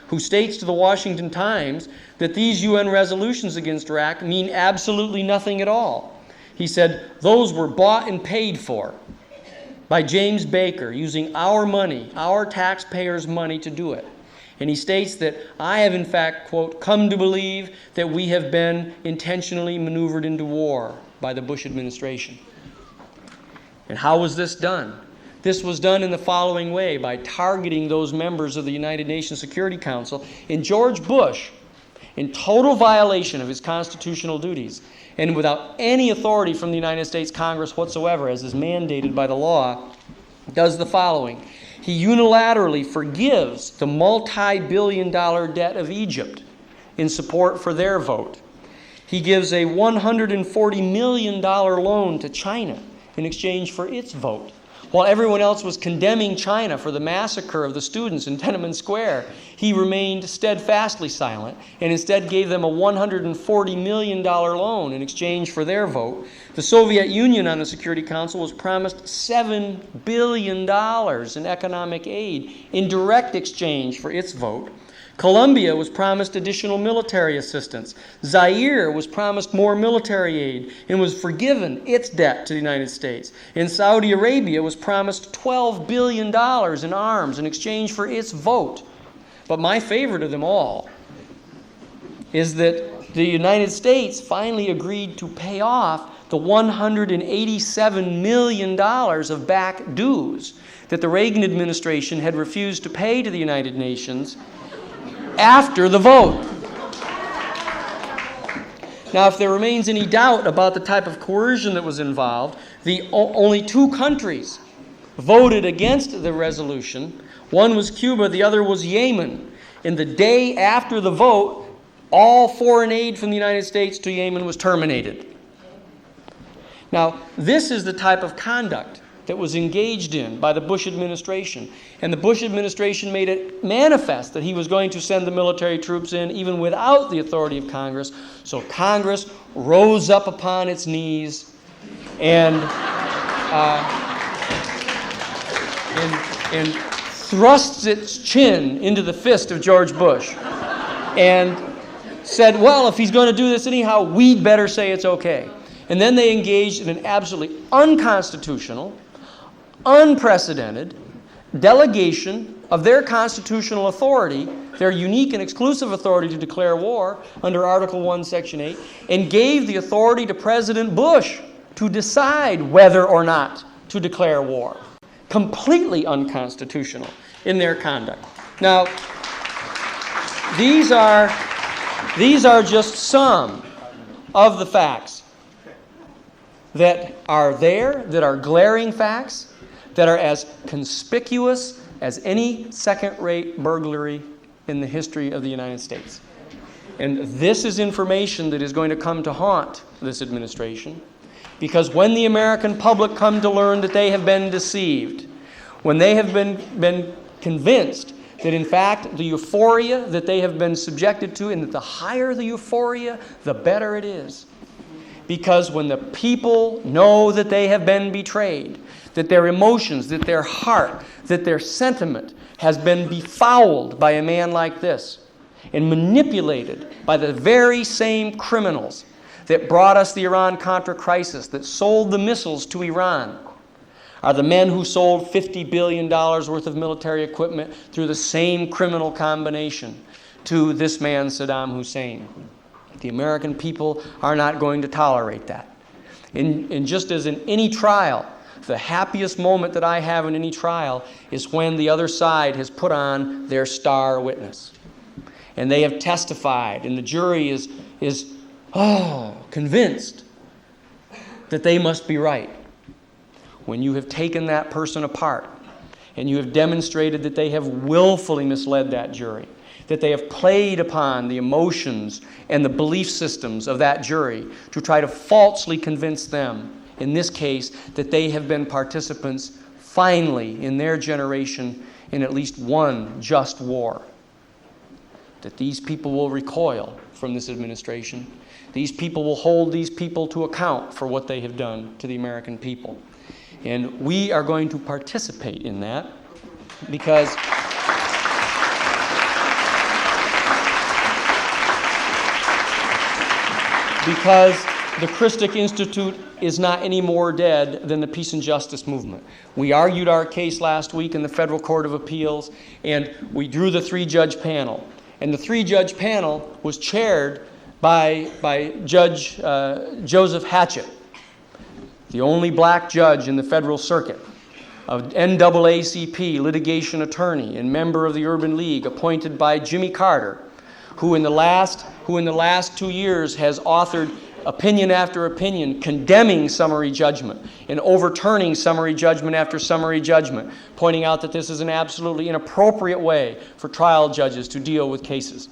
who states to the Washington Times that these UN resolutions against Iraq mean absolutely nothing at all. He said, those were bought and paid for by James Baker using our money, our taxpayers' money to do it. And he states that I have in fact, quote, come to believe that we have been intentionally maneuvered into war by the Bush administration. And how was this done? This was done in the following way, by targeting those members of the United Nations Security Council. And George Bush, in total violation of his constitutional duties and without any authority from the United States Congress whatsoever, as is mandated by the law, does the following. He unilaterally forgives the multi-billion-dollar debt of Egypt in support for their vote. He gives a $140 million loan to China in exchange for its vote. While everyone else was condemning China for the massacre of the students in Tiananmen Square, he remained steadfastly silent and instead gave them a $140 million loan in exchange for their vote. The Soviet Union on the Security Council was promised $7 billion in economic aid in direct exchange for its vote. Colombia was promised additional military assistance. Zaire was promised more military aid and was forgiven its debt to the United States. And Saudi Arabia was promised $12 billion in arms in exchange for its vote. But my favorite of them all is that the United States finally agreed to pay off the $187 million of back dues that the Reagan administration had refused to pay to the United Nations after the vote. Now, if there remains any doubt about the type of coercion that was involved, only two countries voted against the resolution. One was Cuba, the other was Yemen. And the day after the vote, all foreign aid from the United States to Yemen was terminated. Now, this is the type of conduct that was engaged in by the Bush administration. And the Bush administration made it manifest that he was going to send the military troops in even without the authority of Congress. So Congress rose up upon its knees and thrusts its chin into the fist of George Bush and said, well, if he's going to do this anyhow, we'd better say it's okay. And then they engaged in an absolutely unconstitutional, unprecedented, delegation of their constitutional authority, their unique and exclusive authority to declare war under Article 1, Section 8, and gave the authority to President Bush to decide whether or not to declare war. Completely unconstitutional in their conduct. Now, these are just some of the facts that are there, that are glaring facts, that are as conspicuous as any second-rate burglary in the history of the United States. And this is information that is going to come to haunt this administration, because when the American public come to learn that they have been deceived, when they have been convinced that in fact the euphoria that they have been subjected to, and that the higher the euphoria, the better it is. Because when the people know that they have been betrayed, that their emotions, that their heart, that their sentiment has been befouled by a man like this, and manipulated by the very same criminals that brought us the Iran-Contra crisis, that sold the missiles to Iran, are the men who sold $50 billion worth of military equipment through the same criminal combination to this man, Saddam Hussein. The American people are not going to tolerate that. And just as in any trial, the happiest moment that I have in any trial is when the other side has put on their star witness. And they have testified, and the jury is convinced that they must be right. When you have taken that person apart, and you have demonstrated that they have willfully misled that jury, that they have played upon the emotions and the belief systems of that jury to try to falsely convince them, in this case, that they have been participants, finally, in their generation, in at least one just war. That these people will recoil from this administration. These people will hold these people to account for what they have done to the American people. And we are going to participate in that because the Christic Institute is not any more dead than the peace and justice movement. We argued our case last week in the Federal Court of Appeals, and we drew the three-judge panel. And the three-judge panel was chaired by Judge Joseph Hatchett, the only black judge in the Federal Circuit, an NAACP litigation attorney and member of the Urban League, appointed by Jimmy Carter, who in the last 2 years has authored opinion after opinion condemning summary judgment and overturning summary judgment after summary judgment, pointing out that this is an absolutely inappropriate way for trial judges to deal with cases.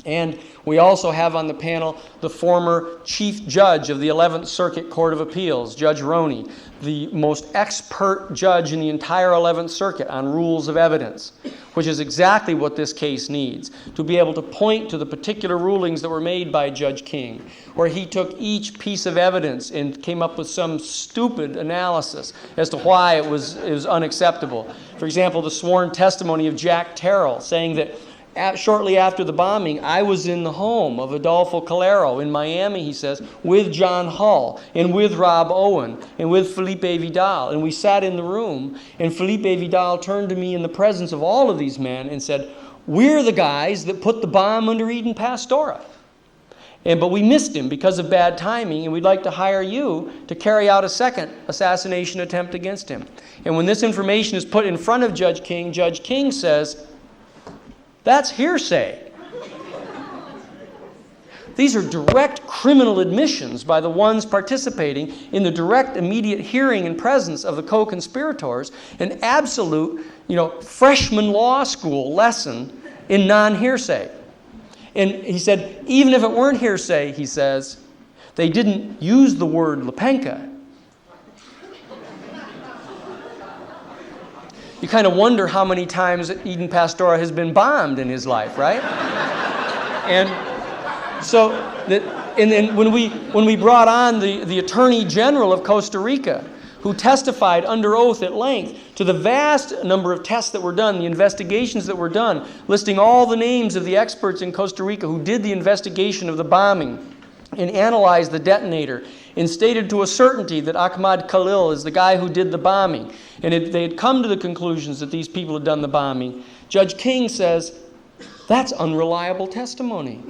And we also have on the panel the former chief judge of the 11th Circuit Court of Appeals, Judge Roney, the most expert judge in the entire 11th Circuit on rules of evidence, which is exactly what this case needs, to be able to point to the particular rulings that were made by Judge King, where he took each piece of evidence and came up with some stupid analysis as to why it was unacceptable. For example, the sworn testimony of Jack Terrell saying that shortly after the bombing, I was in the home of Adolfo Calero in Miami, he says, with John Hull and with Rob Owen and with Felipe Vidal. And we sat in the room, and Felipe Vidal turned to me in the presence of all of these men and said, "We're the guys that put the bomb under Eden-Pastora. But we missed him because of bad timing, and we'd like to hire you to carry out a second assassination attempt against him." And when this information is put in front of Judge King says, "That's hearsay." These are direct criminal admissions by the ones participating in the direct, immediate hearing and presence of the co-conspirators, an absolute, freshman law school lesson in non-hearsay. And he said, even if it weren't hearsay, he says, they didn't use the word Lepenka. You kind of wonder how many times Eden-Pastora has been bombed in his life, right? And so, and then when we brought on the Attorney General of Costa Rica, who testified under oath at length to the vast number of tests that were done, the investigations that were done, listing all the names of the experts in Costa Rica who did the investigation of the bombing and analyzed the detonator and stated to a certainty that Ahmad Khalil is the guy who did the bombing, and they had come to the conclusions that these people had done the bombing, Judge King says, that's unreliable testimony.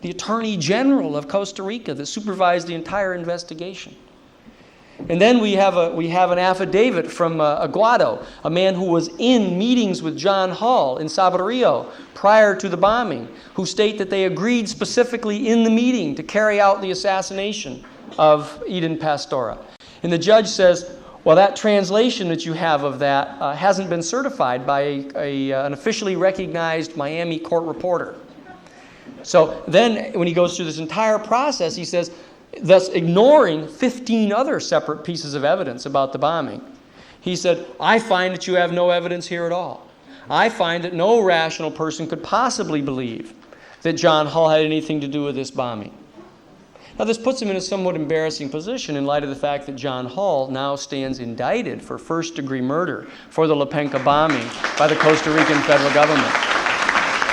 The Attorney General of Costa Rica that supervised the entire investigation. And then we have an affidavit from Aguado, a man who was in meetings with John Hall in Saborío prior to the bombing, who state that they agreed specifically in the meeting to carry out the assassination of Eden Pastora. And the judge says, well, that translation that you have of that hasn't been certified by an officially recognized Miami court reporter. So then when he goes through this entire process, he says, thus ignoring 15 other separate pieces of evidence about the bombing, he said, I find that you have no evidence here at all. I find that no rational person could possibly believe that John Hall had anything to do with this bombing. Now, this puts him in a somewhat embarrassing position in light of the fact that John Hall now stands indicted for first-degree murder for the La Penca bombing by the Costa Rican federal government.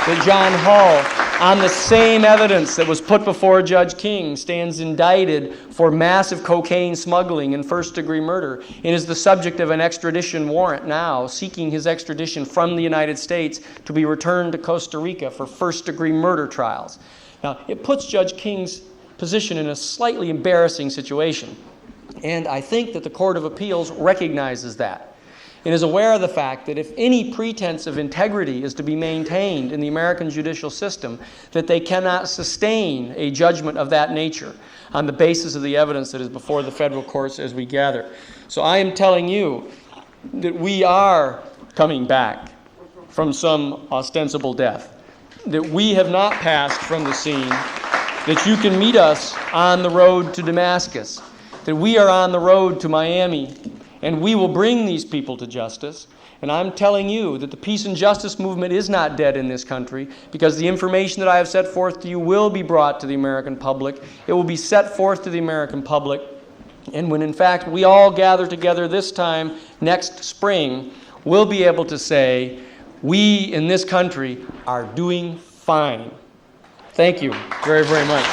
That John Hall, on the same evidence that was put before Judge King, stands indicted for massive cocaine smuggling and first-degree murder and is the subject of an extradition warrant now, seeking his extradition from the United States to be returned to Costa Rica for first-degree murder trials. Now, it puts Judge King's position in a slightly embarrassing situation, and I think that the Court of Appeals recognizes that and is aware of the fact that if any pretense of integrity is to be maintained in the American judicial system, that they cannot sustain a judgment of that nature on the basis of the evidence that is before the federal courts as we gather. So I am telling you that we are coming back from some ostensible death, that we have not passed from the scene, that you can meet us on the road to Damascus, that we are on the road to Miami, and we will bring these people to justice. And I'm telling you that the peace and justice movement is not dead in this country, because the information that I have set forth to you will be brought to the American public. It will be set forth to the American public. And when in fact we all gather together this time next spring, we'll be able to say, we in this country are doing fine. Thank you very, very much.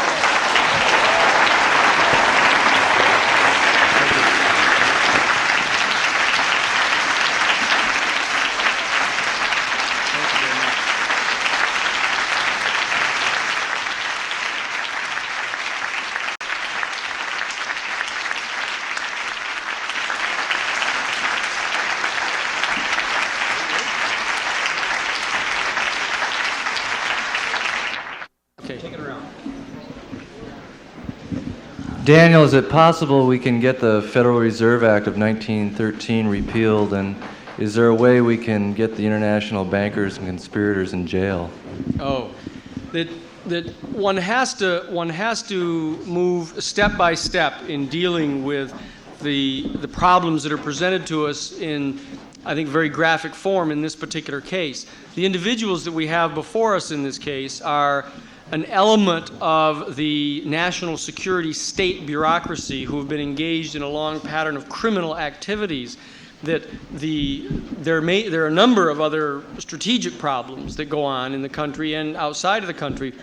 Daniel, is it possible we can get the Federal Reserve Act of 1913 repealed, and is there a way we can get the international bankers and conspirators in jail? Oh, that one has to move step by step in dealing with the problems that are presented to us in, I think, very graphic form in this particular case. The individuals that we have before us in this case are an element of the national security state bureaucracy who have been engaged in a long pattern of criminal activities. That there are a number of other strategic problems that go on in the country and outside of the country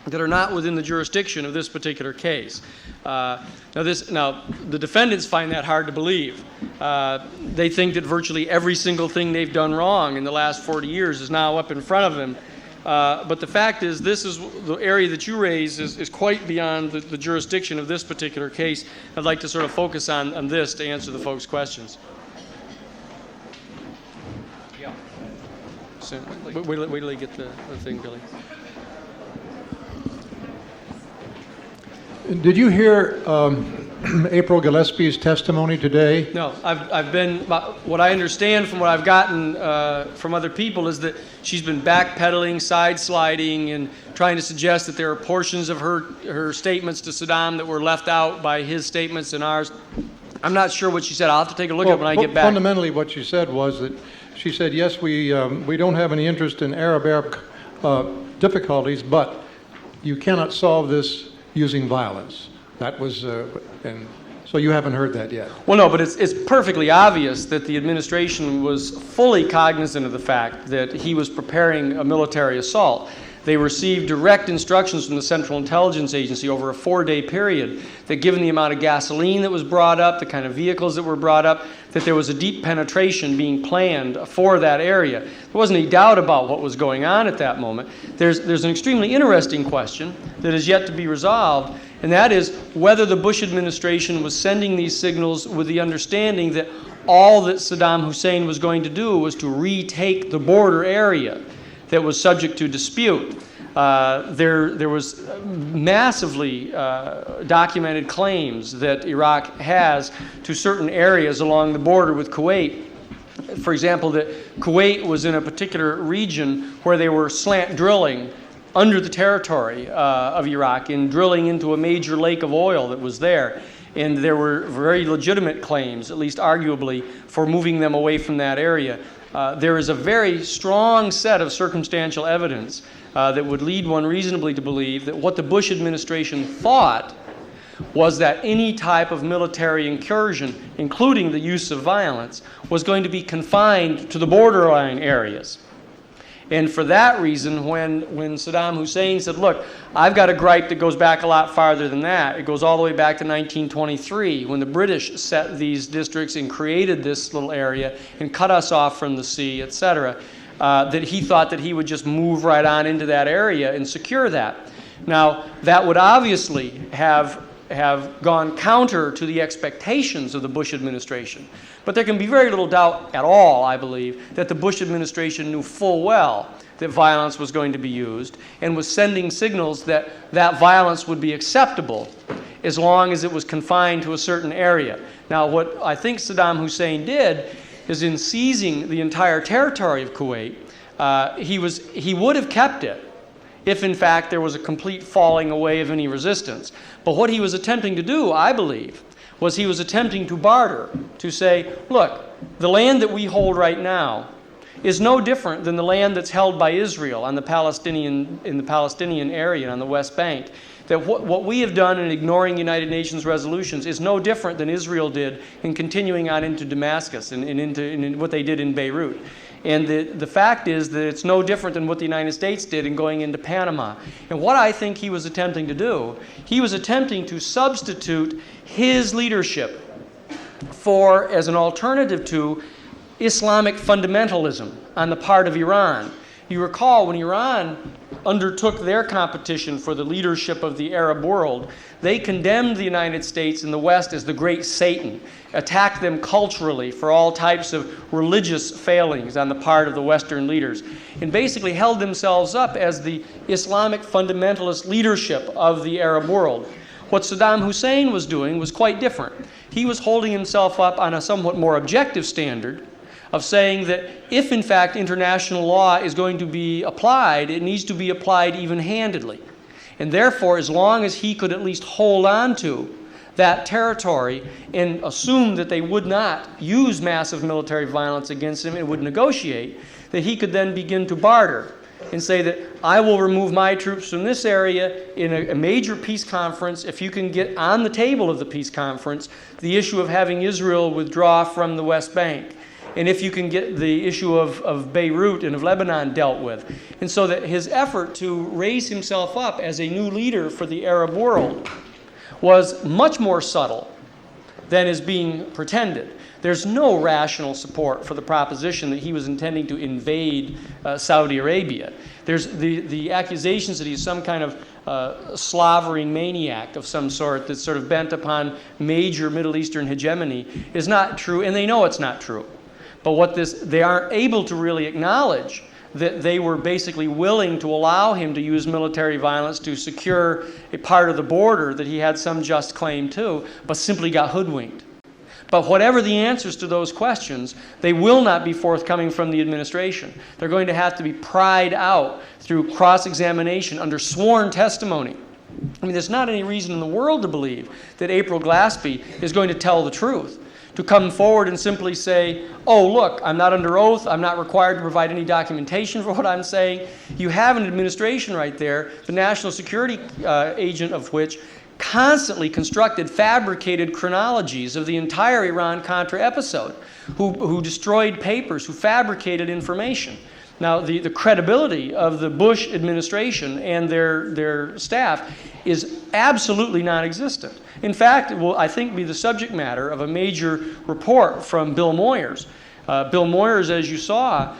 that are not within the jurisdiction of this particular case. Now the defendants find that hard to believe. They think that virtually every single thing they've done wrong in the last 40 years is now up in front of them. But the fact is, this is the area that you raise is quite beyond the jurisdiction of this particular case. I'd like to sort of focus on this to answer the folks' questions. Yeah. So, wait till you get the thing, Billy. Did you hear April Gillespie's testimony today? No, I've been. What I understand from what I've gotten from other people is that she's been backpedaling, side-sliding, and trying to suggest that there are portions of her statements to Saddam that were left out by his statements and ours. I'm not sure what she said. I'll have to take a look at it when I get back. Fundamentally, what she said was that she said, yes, we don't have any interest in Arab difficulties, but you cannot solve this using violence. That was, and so you haven't heard that yet. Well, no, but it's perfectly obvious that the administration was fully cognizant of the fact that he was preparing a military assault. They received direct instructions from the Central Intelligence Agency over a 4-day period that given the amount of gasoline that was brought up, the kind of vehicles that were brought up, that there was a deep penetration being planned for that area. There wasn't any doubt about what was going on at that moment. There's an extremely interesting question that is yet to be resolved, and that is whether the Bush administration was sending these signals with the understanding that all that Saddam Hussein was going to do was to retake the border area that was subject to dispute. There was massively documented claims that Iraq has to certain areas along the border with Kuwait. For example, that Kuwait was in a particular region where they were slant drilling under the territory of Iraq and drilling into a major lake of oil that was there. And there were very legitimate claims, at least arguably, for moving them away from that area. There is a very strong set of circumstantial evidence that would lead one reasonably to believe that what the Bush administration thought was that any type of military incursion, including the use of violence, was going to be confined to the borderline areas. And for that reason, when Saddam Hussein said, look, I've got a gripe that goes back a lot farther than that. It goes all the way back to 1923 when the British set these districts and created this little area and cut us off from the sea, etc., that he thought that he would just move right on into that area and secure that. Now, that would obviously have gone counter to the expectations of the Bush administration. But there can be very little doubt at all, I believe, that the Bush administration knew full well that violence was going to be used and was sending signals that that violence would be acceptable as long as it was confined to a certain area. Now, what I think Saddam Hussein did is in seizing the entire territory of Kuwait, he would have kept it if in fact there was a complete falling away of any resistance. But what he was attempting to do, I believe, was he was attempting to barter, to say, look, the land that we hold right now is no different than the land that's held by Israel in the Palestinian area on the West Bank. That what we have done in ignoring United Nations resolutions is no different than Israel did in continuing on into Damascus and into what they did in Beirut. And the fact is that it's no different than what the United States did in going into Panama. And what I think he was attempting to do, he was attempting to substitute his leadership for, as an alternative to, Islamic fundamentalism on the part of Iran. You recall when Iran undertook their competition for the leadership of the Arab world, they condemned the United States and the West as the great Satan, attacked them culturally for all types of religious failings on the part of the Western leaders, and basically held themselves up as the Islamic fundamentalist leadership of the Arab world. What Saddam Hussein was doing was quite different. He was holding himself up on a somewhat more objective standard of saying that if in fact international law is going to be applied, it needs to be applied even-handedly. And therefore, as long as he could at least hold on to that territory and assume that they would not use massive military violence against him and would negotiate, that he could then begin to barter and say that I will remove my troops from this area in a major peace conference if you can get on the table of the peace conference the issue of having Israel withdraw from the West Bank. And if you can get the issue of Beirut and of Lebanon dealt with. And so that his effort to raise himself up as a new leader for the Arab world was much more subtle than is being pretended. There's no rational support for the proposition that he was intending to invade Saudi Arabia. There's the accusations that he's some kind of slavering maniac of some sort that's sort of bent upon major Middle Eastern hegemony is not true, and they know it's not true. But they aren't able to really acknowledge that they were basically willing to allow him to use military violence to secure a part of the border that he had some just claim to, but simply got hoodwinked. But whatever the answers to those questions, they will not be forthcoming from the administration. They're going to have to be pried out through cross-examination under sworn testimony. I mean, there's not any reason in the world to believe that April Glaspie is going to tell the truth. To come forward and simply say, oh, look, I'm not under oath, I'm not required to provide any documentation for what I'm saying. You have an administration right there, the national security agent of which constantly constructed fabricated chronologies of the entire Iran-Contra episode, who destroyed papers, who fabricated information. Now, the credibility of the Bush administration and their staff is absolutely non-existent. In fact, it will, I think, be the subject matter of a major report from Bill Moyers. Bill Moyers, as you saw,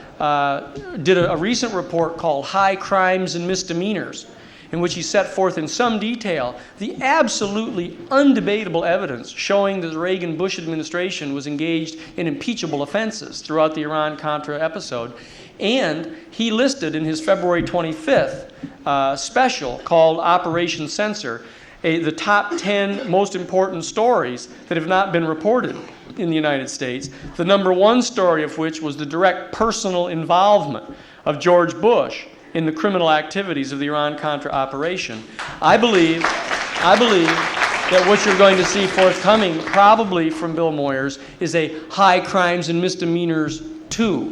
did a recent report called High Crimes and Misdemeanors, in which he set forth in some detail the absolutely undebatable evidence showing that the Reagan-Bush administration was engaged in impeachable offenses throughout the Iran-Contra episode. And he listed in his February 25th special called Operation Censor the top 10 most important stories that have not been reported in the United States, the number one story of which was the direct personal involvement of George Bush in the criminal activities of the Iran-Contra operation. I believe that what you're going to see forthcoming, probably from Bill Moyers, is a High Crimes and Misdemeanors 2,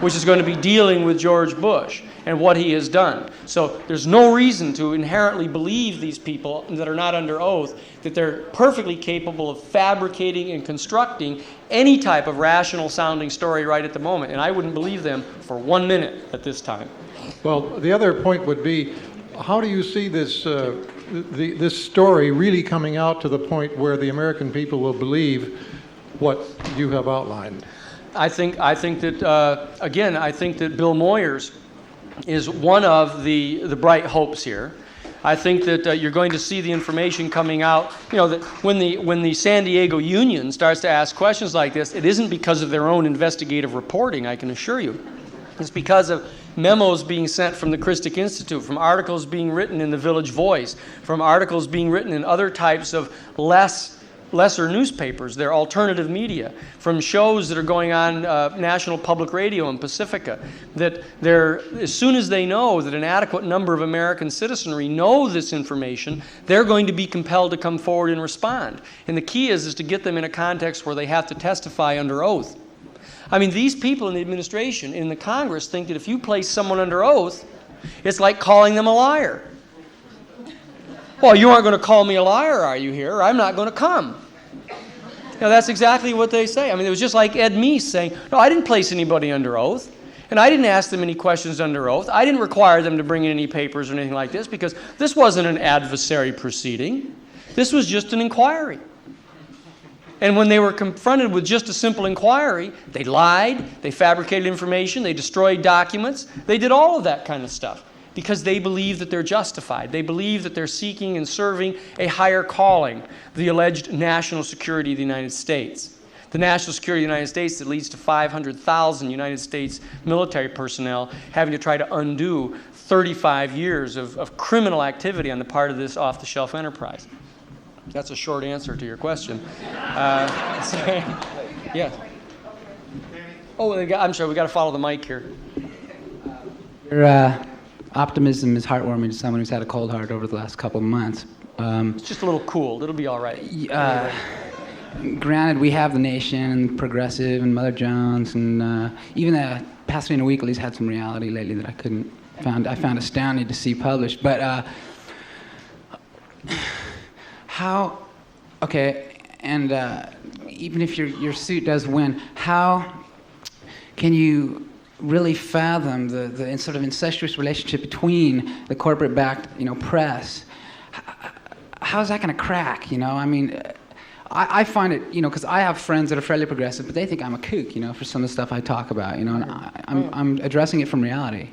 which is going to be dealing with George Bush and what he has done. So there's no reason to inherently believe these people that are not under oath that they're perfectly capable of fabricating and constructing any type of rational sounding story right at the moment. And I wouldn't believe them for 1 minute at this time. Well, the other point would be, how do you see this, this story really coming out to the point where the American people will believe what you have outlined? I think that, again, I think that Bill Moyers is one of the bright hopes here. I think that you're going to see the information coming out, that when the San Diego Union starts to ask questions like this, it isn't because of their own investigative reporting, I can assure you. It's because of memos being sent from the Christic Institute, from articles being written in the Village Voice, from articles being written in other types of lesser newspapers, they're alternative media, from shows that are going on National Public Radio and Pacifica, that as soon as they know that an adequate number of American citizenry know this information, they're going to be compelled to come forward and respond. And the key is to get them in a context where they have to testify under oath. I mean, these people in the administration, in the Congress, think that if you place someone under oath, it's like calling them a liar. Well, you aren't going to call me a liar, are you, here? I'm not going to come. That's exactly what they say. I mean, it was just like Ed Meese saying, no, I didn't place anybody under oath, and I didn't ask them any questions under oath. I didn't require them to bring in any papers or anything like this, because this wasn't an adversary proceeding. This was just an inquiry. And when they were confronted with just a simple inquiry, they lied, they fabricated information, they destroyed documents, they did all of that kind of stuff. Because they believe that they're justified. They believe that they're seeking and serving a higher calling, the alleged national security of the United States. The national security of the United States that leads to 500,000 United States military personnel having to try to undo 35 years of criminal activity on the part of this off-the-shelf enterprise. That's a short answer to your question. Yeah. Oh, I'm sorry, we got to follow the mic here. Your optimism is heartwarming to someone who's had a cold heart over the last couple of months. It's just a little cool. It'll be all right. Granted, we have The Nation and Progressive and Mother Jones, and even the Pasadena Weekly's had some reality lately that I found astounding to see published. But even if your suit does win, how can you really fathom the sort of incestuous relationship between the corporate-backed, press? How's that going to crack? I mean, I find it, because I have friends that are fairly progressive, but they think I'm a kook, for some of the stuff I talk about, and I'm addressing it from reality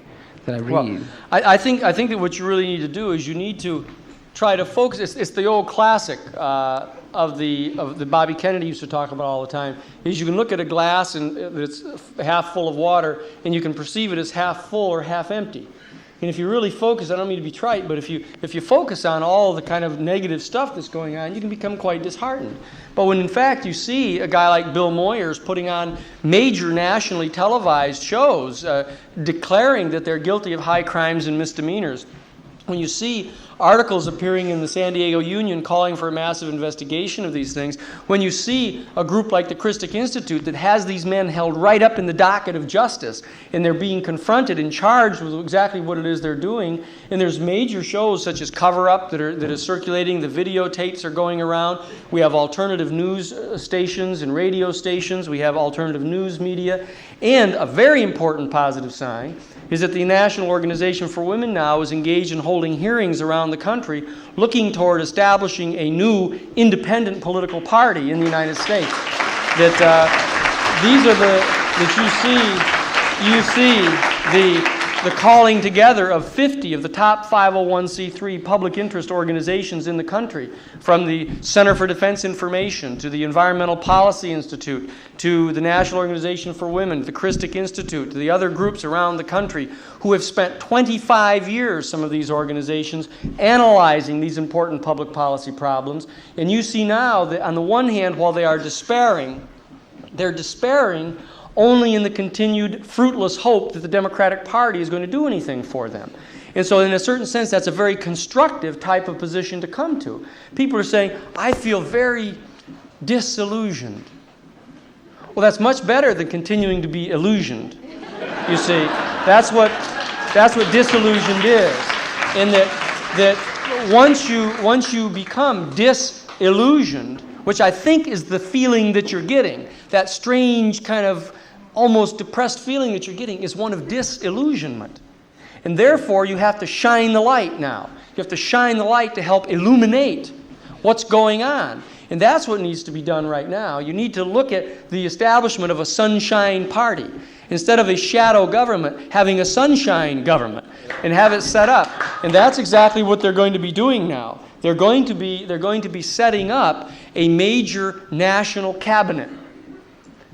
that I read. Well, I think that what you really need to do is you need to try to focus. It's the old classic of the Bobby Kennedy used to talk about all the time. Is you can look at a glass and it's half full of water, and you can perceive it as half full or half empty. And if you really focus, I don't mean to be trite, but if you focus on all the kind of negative stuff that's going on, you can become quite disheartened. But when in fact you see a guy like Bill Moyers putting on major nationally televised shows declaring that they're guilty of high crimes and misdemeanors, when you see articles appearing in the San Diego Union calling for a massive investigation of these things, when you see a group like the Christic Institute that has these men held right up in the docket of justice, and they're being confronted and charged with exactly what it is they're doing, and there's major shows such as Cover Up that is circulating, the videotapes are going around, we have alternative news stations and radio stations, we have alternative news media, and a very important positive sign is that the National Organization for Women now is engaged in holding hearings around the country looking toward establishing a new independent political party in the United States. These are you see the calling together of 50 of the top 501c3 public interest organizations in the country, from the Center for Defense Information to the Environmental Policy Institute to the National Organization for Women, the Christic Institute, to the other groups around the country who have spent 25 years, some of these organizations, analyzing these important public policy problems. And you see now that on the one hand, while they are despairing, they're despairing only in the continued fruitless hope that the Democratic Party is going to do anything for them. And so in a certain sense, that's a very constructive type of position to come to. People are saying, I feel very disillusioned. Well, that's much better than continuing to be illusioned. You see, that's what disillusioned is. And that once you become disillusioned, which I think is the feeling that you're getting, that strange kind of almost depressed feeling that you're getting is one of disillusionment. And therefore, you have to shine the light now. You have to shine the light to help illuminate what's going on. And that's what needs to be done right now. You need to look at the establishment of a sunshine party. Instead of a shadow government, having a sunshine government and have it set up. And that's exactly what they're going to be doing now. They're going to be setting up a major national cabinet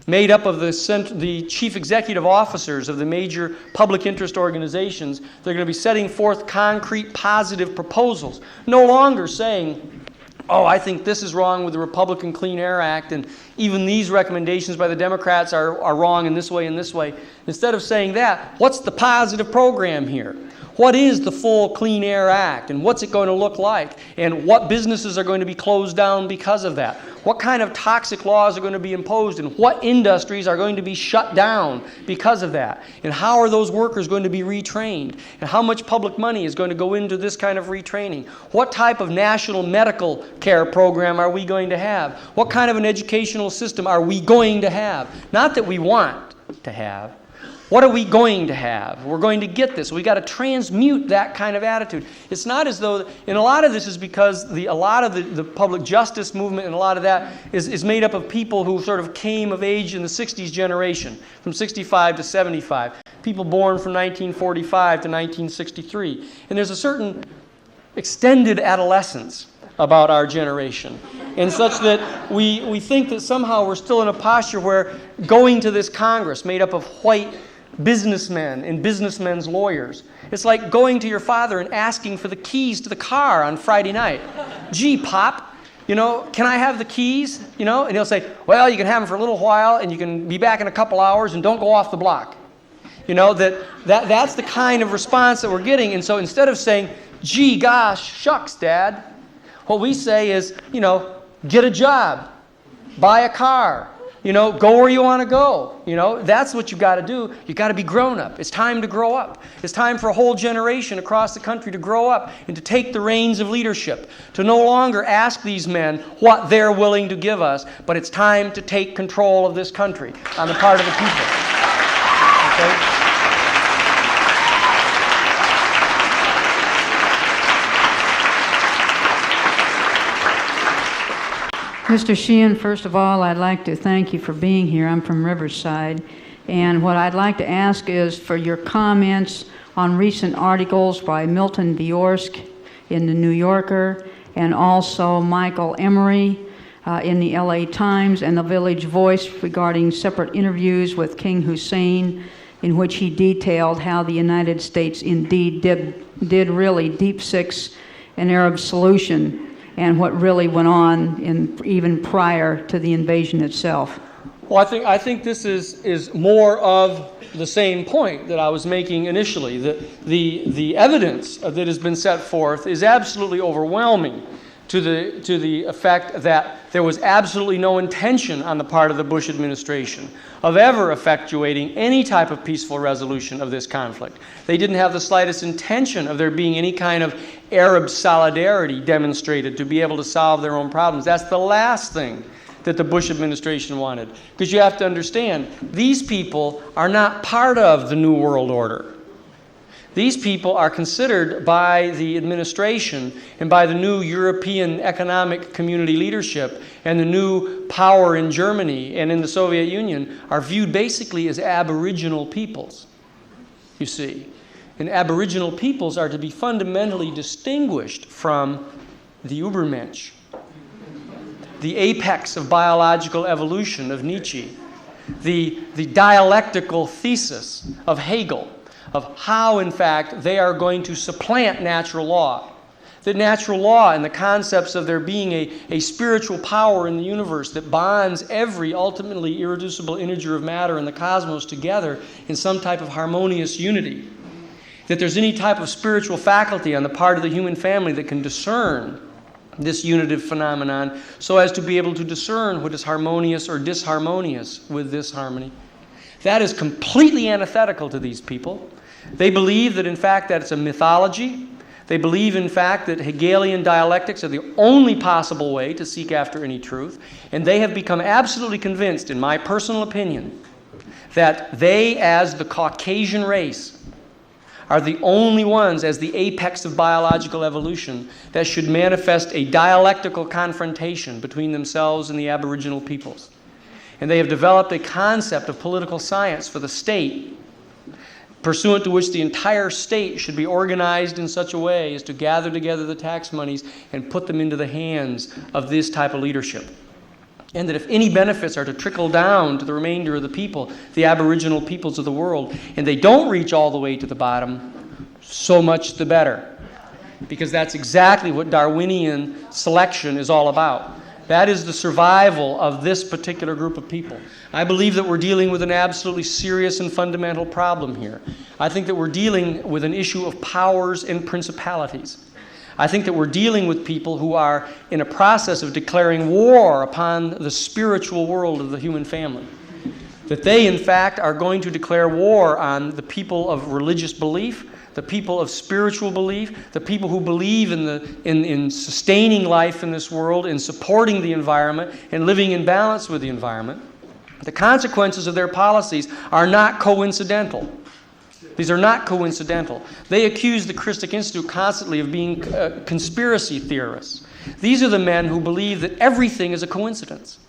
made up of the chief executive officers of the major public interest organizations. They're going to be setting forth concrete, positive proposals. No longer saying, oh, I think this is wrong with the Republican Clean Air Act, and even these recommendations by the Democrats are wrong in this way and this way. Instead of saying that, what's the positive program here? What is the full Clean Air Act, and what's it going to look like? And what businesses are going to be closed down because of that? What kind of toxic laws are going to be imposed, and what industries are going to be shut down because of that? And how are those workers going to be retrained? And how much public money is going to go into this kind of retraining? What type of national medical care program are we going to have? What kind of an educational system are we going to have? Not that we want to have. What are we going to have? We're going to get this. We've got to transmute that kind of attitude. It's not as though, and a lot of this is because a lot of the public justice movement and a lot of that is made up of people who sort of came of age in the 60s generation, from 65 to 75, people born from 1945 to 1963. And there's a certain extended adolescence about our generation, and such that we think that somehow we're still in a posture where going to this Congress made up of white businessmen and businessmen's lawyers, it's like going to your father and asking for the keys to the car on Friday night. Gee, Pop, can I have the keys? And he'll say, well, you can have them for a little while, and you can be back in a couple hours, and don't go off the block. That's the kind of response that we're getting. And so instead of saying, gee, gosh, shucks, Dad, what we say is, get a job, buy a car, go where you want to go. That's what you've got to do. You've got to be grown up. It's time to grow up. It's time for a whole generation across the country to grow up and to take the reins of leadership, to no longer ask these men what they're willing to give us, but it's time to take control of this country on the part of the people. Okay? Mr. Sheehan, first of all, I'd like to thank you for being here. I'm from Riverside. And what I'd like to ask is for your comments on recent articles by Milton Bjorsk in the New Yorker and also Michael Emery in the LA Times and the Village Voice regarding separate interviews with King Hussein, in which he detailed how the United States indeed did really deep six an Arab solution and what really went on even prior to the invasion itself. Well, I think this is more of the same point that I was making initially. The evidence that has been set forth is absolutely overwhelming to the effect that there was absolutely no intention on the part of the Bush administration of ever effectuating any type of peaceful resolution of this conflict. They didn't have the slightest intention of there being any kind of Arab solidarity demonstrated to be able to solve their own problems. That's the last thing that the Bush administration wanted. Because you have to understand, these people are not part of the New World Order. These people are considered by the administration and by the new European Economic Community leadership and the new power in Germany and in the Soviet Union are viewed basically as aboriginal peoples, you see. And aboriginal peoples are to be fundamentally distinguished from the Übermensch, the apex of biological evolution of Nietzsche, the dialectical thesis of Hegel, of how, in fact, they are going to supplant natural law. That natural law and the concepts of there being a spiritual power in the universe that bonds every ultimately irreducible integer of matter in the cosmos together in some type of harmonious unity. That there's any type of spiritual faculty on the part of the human family that can discern this unitive phenomenon so as to be able to discern what is harmonious or disharmonious with this harmony. That is completely antithetical to these people. They believe that, in fact, that it's a mythology. They believe, in fact, that Hegelian dialectics are the only possible way to seek after any truth. And they have become absolutely convinced, in my personal opinion, that they, as the Caucasian race, are the only ones, as the apex of biological evolution, that should manifest a dialectical confrontation between themselves and the aboriginal peoples. And they have developed a concept of political science for the state, pursuant to which the entire state should be organized in such a way as to gather together the tax monies and put them into the hands of this type of leadership. And that if any benefits are to trickle down to the remainder of the people, the aboriginal peoples of the world, and they don't reach all the way to the bottom, so much the better. Because that's exactly what Darwinian selection is all about. That is the survival of this particular group of people. I believe that we're dealing with an absolutely serious and fundamental problem here. I think that we're dealing with an issue of powers and principalities. I think that we're dealing with people who are in a process of declaring war upon the spiritual world of the human family. That they, in fact, are going to declare war on the people of religious belief, the people of spiritual belief, the people who believe in sustaining life in this world, in supporting the environment, and living in balance with the environment. The consequences of their policies are not coincidental. These are not coincidental. They accuse the Christic Institute constantly of being conspiracy theorists. These are the men who believe that everything is a coincidence.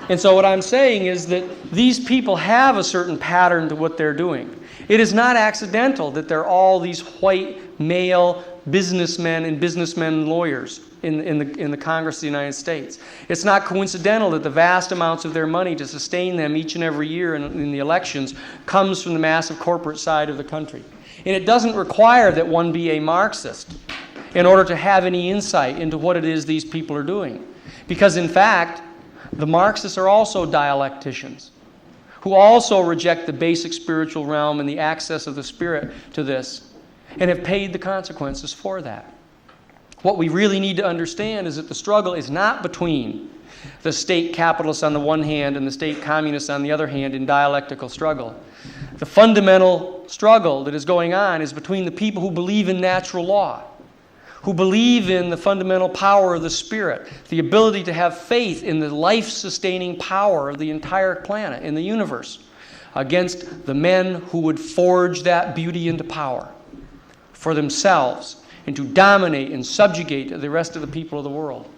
And so what I'm saying is that these people have a certain pattern to what they're doing. It is not accidental that they're all these white male businessmen and lawyers in the Congress of the United States. It's not coincidental that the vast amounts of their money to sustain them each and every year in the elections comes from the massive corporate side of the country. And it doesn't require that one be a Marxist in order to have any insight into what it is these people are doing. Because in fact, the Marxists are also dialecticians who also reject the basic spiritual realm and the access of the Spirit to this and have paid the consequences for that. What we really need to understand is that the struggle is not between the state capitalists on the one hand and the state communists on the other hand in dialectical struggle. The fundamental struggle that is going on is between the people who believe in natural law, who believe in the fundamental power of the Spirit, the ability to have faith in the life-sustaining power of the entire planet, in the universe, against the men who would forge that beauty into power for themselves and to dominate and subjugate the rest of the people of the world.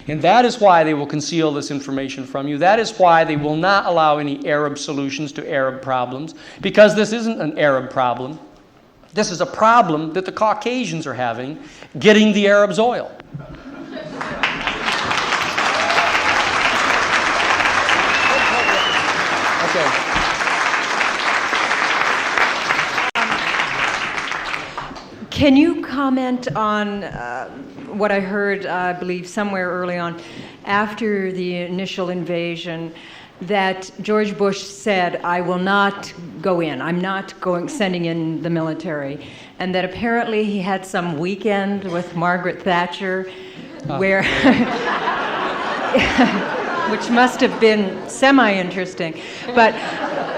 And that is why they will conceal this information from you. That is why they will not allow any Arab solutions to Arab problems, because this isn't an Arab problem. This is a problem that the Caucasians are having, getting the Arabs oil. Can you comment on what I heard, I believe, somewhere early on, after the initial invasion, that George Bush said, "I will not go in. I'm not sending in the military," and that apparently he had some weekend with Margaret Thatcher, where, which must have been semi-interesting, but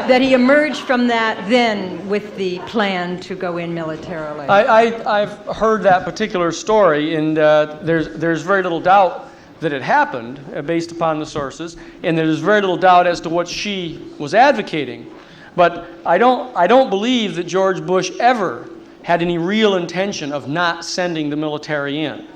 that he emerged from that then with the plan to go in militarily. I've heard that particular story, and there's very little doubt that it happened based upon the sources, and there's very little doubt as to what she was advocating. But I don't believe that George Bush ever had any real intention of not sending the military in.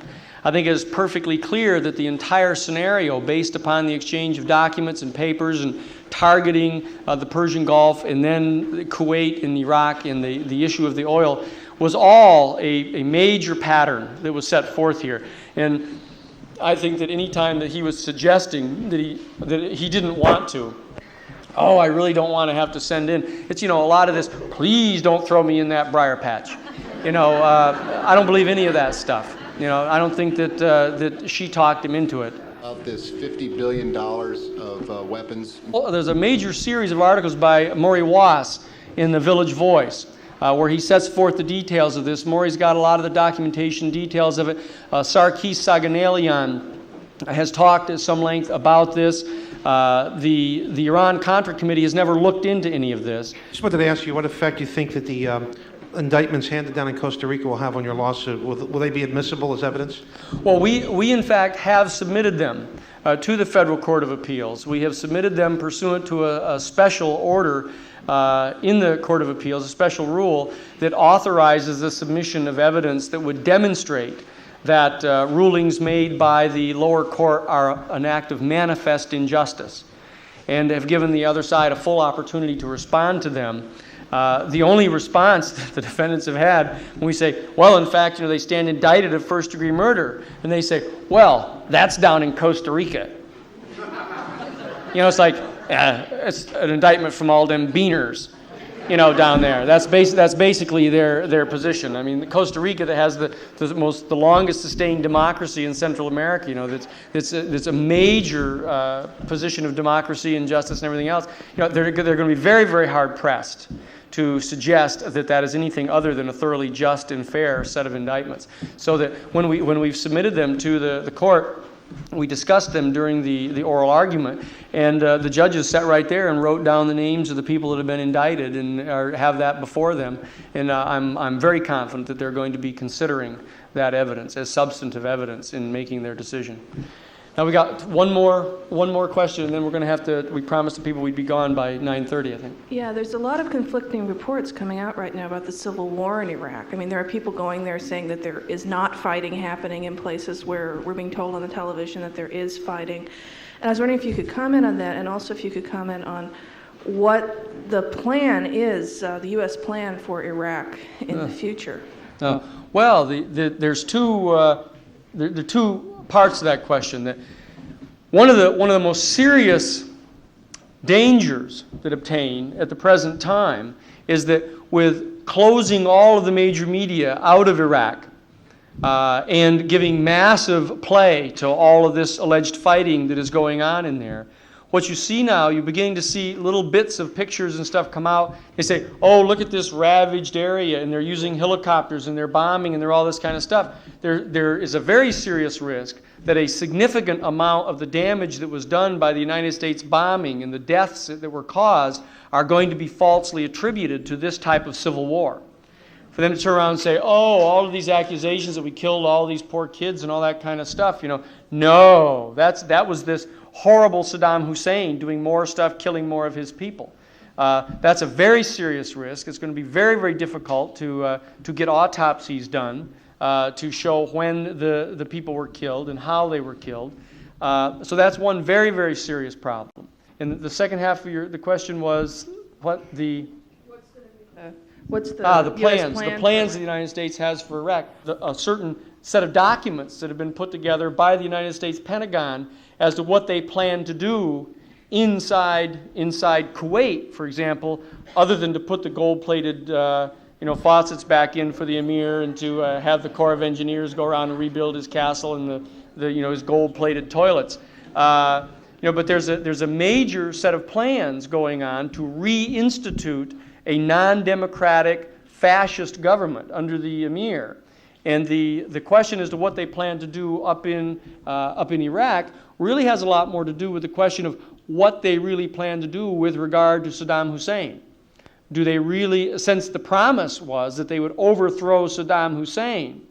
I think it is perfectly clear that the entire scenario, based upon the exchange of documents and papers and targeting the Persian Gulf and then Kuwait and Iraq and the issue of the oil, was all a major pattern that was set forth here. And I think that any time that he was suggesting that he didn't want to, I really don't want to have to send in. It's, a lot of this, please don't throw me in that briar patch. I don't believe any of that stuff. I don't think that she talked him into it. About this $50 billion of weapons. Well, there's a major series of articles by Maury Wass in the Village Voice where he sets forth the details of this. Maury's got a lot of the documentation details of it. Sarkis Saganelian has talked at some length about this. The Iran-Contra committee has never looked into any of this. Just wanted to ask you what effect you think that the indictments handed down in Costa Rica will have on your lawsuit. Will they be admissible as evidence? Well, we in fact have submitted them to the Federal Court of Appeals. We have submitted them pursuant to a special order in the Court of Appeals, a special rule that authorizes the submission of evidence that would demonstrate that rulings made by the lower court are an act of manifest injustice, and have given the other side a full opportunity to respond to them. The only response that the defendants have had when we say, well, in fact, they stand indicted of first-degree murder, and they say, well, that's down in Costa Rica. It's like, it's an indictment from all them beaners, down there. That's basically their position. I mean, Costa Rica, that has the longest sustained democracy in Central America, that's a major position of democracy and justice and everything else. They're going to be very, very hard pressed to suggest that is anything other than a thoroughly just and fair set of indictments. So that when we've submitted them to the court, we discussed them during the oral argument, and the judges sat right there and wrote down the names of the people that have been indicted and have that before them. And I'm very confident that they're going to be considering that evidence as substantive evidence in making their decision. Now we got one more question, and then we're going to have to. We promised the people we'd be gone by 9:30, I think. Yeah, there's a lot of conflicting reports coming out right now about the civil war in Iraq. I mean, there are people going there saying that there is not fighting happening in places where we're being told on the television that there is fighting. And I was wondering if you could comment on that, and also if you could comment on what the plan is, the U.S. plan for Iraq in the future. Well, there's two. There are two parts to that question. That one of the most serious dangers that obtain at the present time is that with closing all of the major media out of Iraq and giving massive play to all of this alleged fighting that is going on in there, what you see now, you're beginning to see little bits of pictures and stuff come out. They say, oh, look at this ravaged area, and they're using helicopters, and they're bombing, and they're all this kind of stuff. There is a very serious risk that a significant amount of the damage that was done by the United States bombing and the deaths that were caused are going to be falsely attributed to this type of civil war. For them to turn around and say, oh, all of these accusations that we killed all these poor kids and all that kind of stuff, no, that was this horrible Saddam Hussein doing more stuff, killing more of his people. That's a very serious risk. It's going to be very, very difficult to get autopsies done to show when the people were killed and how they were killed. So that's one very, very serious problem. And the second half of the question was what the... What's the plans? plan? The plans the United States has for Iraq. A certain set of documents that have been put together by the United States Pentagon as to what they plan to do inside Kuwait, for example, other than to put the gold-plated faucets back in for the emir, and to have the Corps of Engineers go around and rebuild his castle and his gold-plated toilets. But there's a major set of plans going on to reinstitute a non-democratic fascist government under the emir. And the question as to what they plan to do up in Iraq really has a lot more to do with the question of what they really plan to do with regard to Saddam Hussein. Do they really, since the promise was that they would overthrow Saddam Hussein,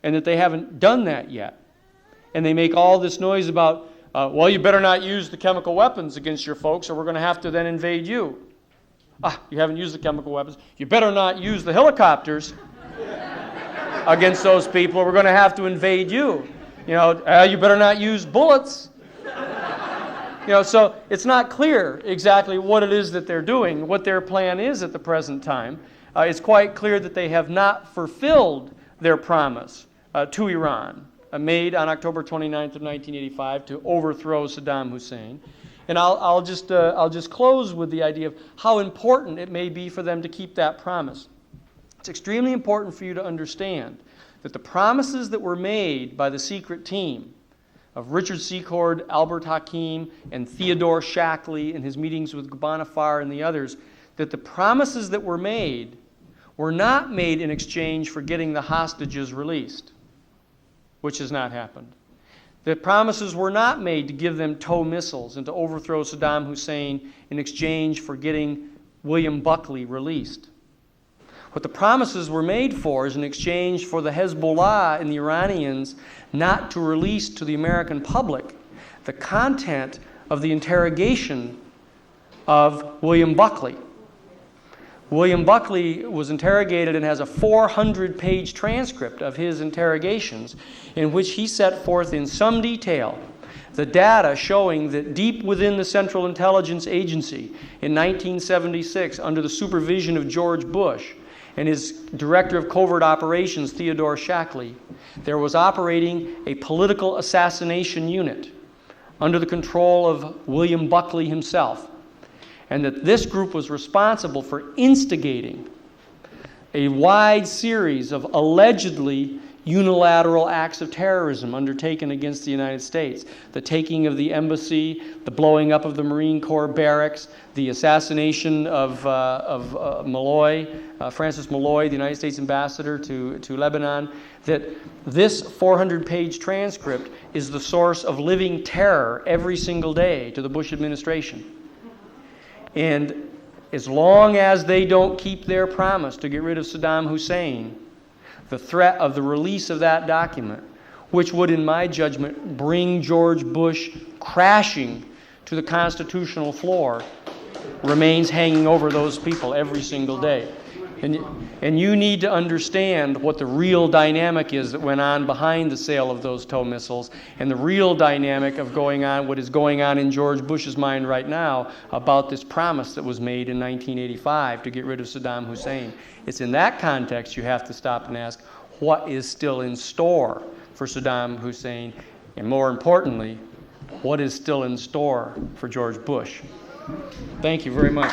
and that they haven't done that yet, and they make all this noise about, well, you better not use the chemical weapons against your folks, or we're going to have to then invade you. You haven't used the chemical weapons. You better not use the helicopters against those people, or we're going to have to invade you. You better not use bullets. So it's not clear exactly what it is that they're doing, what their plan is at the present time. It's quite clear that they have not fulfilled their promise to Iran, made on October 29th of 1985 to overthrow Saddam Hussein. And I'll just close with the idea of how important it may be for them to keep that promise. It's extremely important for you to understand that the promises that were made by the secret team of Richard Secord, Albert Hakim, and Theodore Shackley in his meetings with Ghabanifar and the others, that the promises that were not made in exchange for getting the hostages released, which has not happened. The promises were not made to give them tow missiles and to overthrow Saddam Hussein in exchange for getting William Buckley released. What the promises were made for is in exchange for the Hezbollah and the Iranians not to release to the American public the content of the interrogation of William Buckley. William Buckley was interrogated and has a 400-page transcript of his interrogations in which he set forth in some detail the data showing that deep within the Central Intelligence Agency in 1976, under the supervision of George Bush and his director of covert operations, Theodore Shackley, there was operating a political assassination unit under the control of William Buckley himself, and that this group was responsible for instigating a wide series of allegedly unilateral acts of terrorism undertaken against the United States. The taking of the embassy, the blowing up of the Marine Corps barracks, the assassination of Malloy, Francis Malloy, the United States ambassador to Lebanon, that this 400-page transcript is the source of living terror every single day to the Bush administration. And as long as they don't keep their promise to get rid of Saddam Hussein, the threat of the release of that document, which would, in my judgment, bring George Bush crashing to the constitutional floor, remains hanging over those people every single day. And you need to understand what the real dynamic is that went on behind the sale of those tow missiles, and the real dynamic of what is going on in George Bush's mind right now about this promise that was made in 1985 to get rid of Saddam Hussein. It's in that context you have to stop and ask, what is still in store for Saddam Hussein? And more importantly, what is still in store for George Bush? Thank you very much.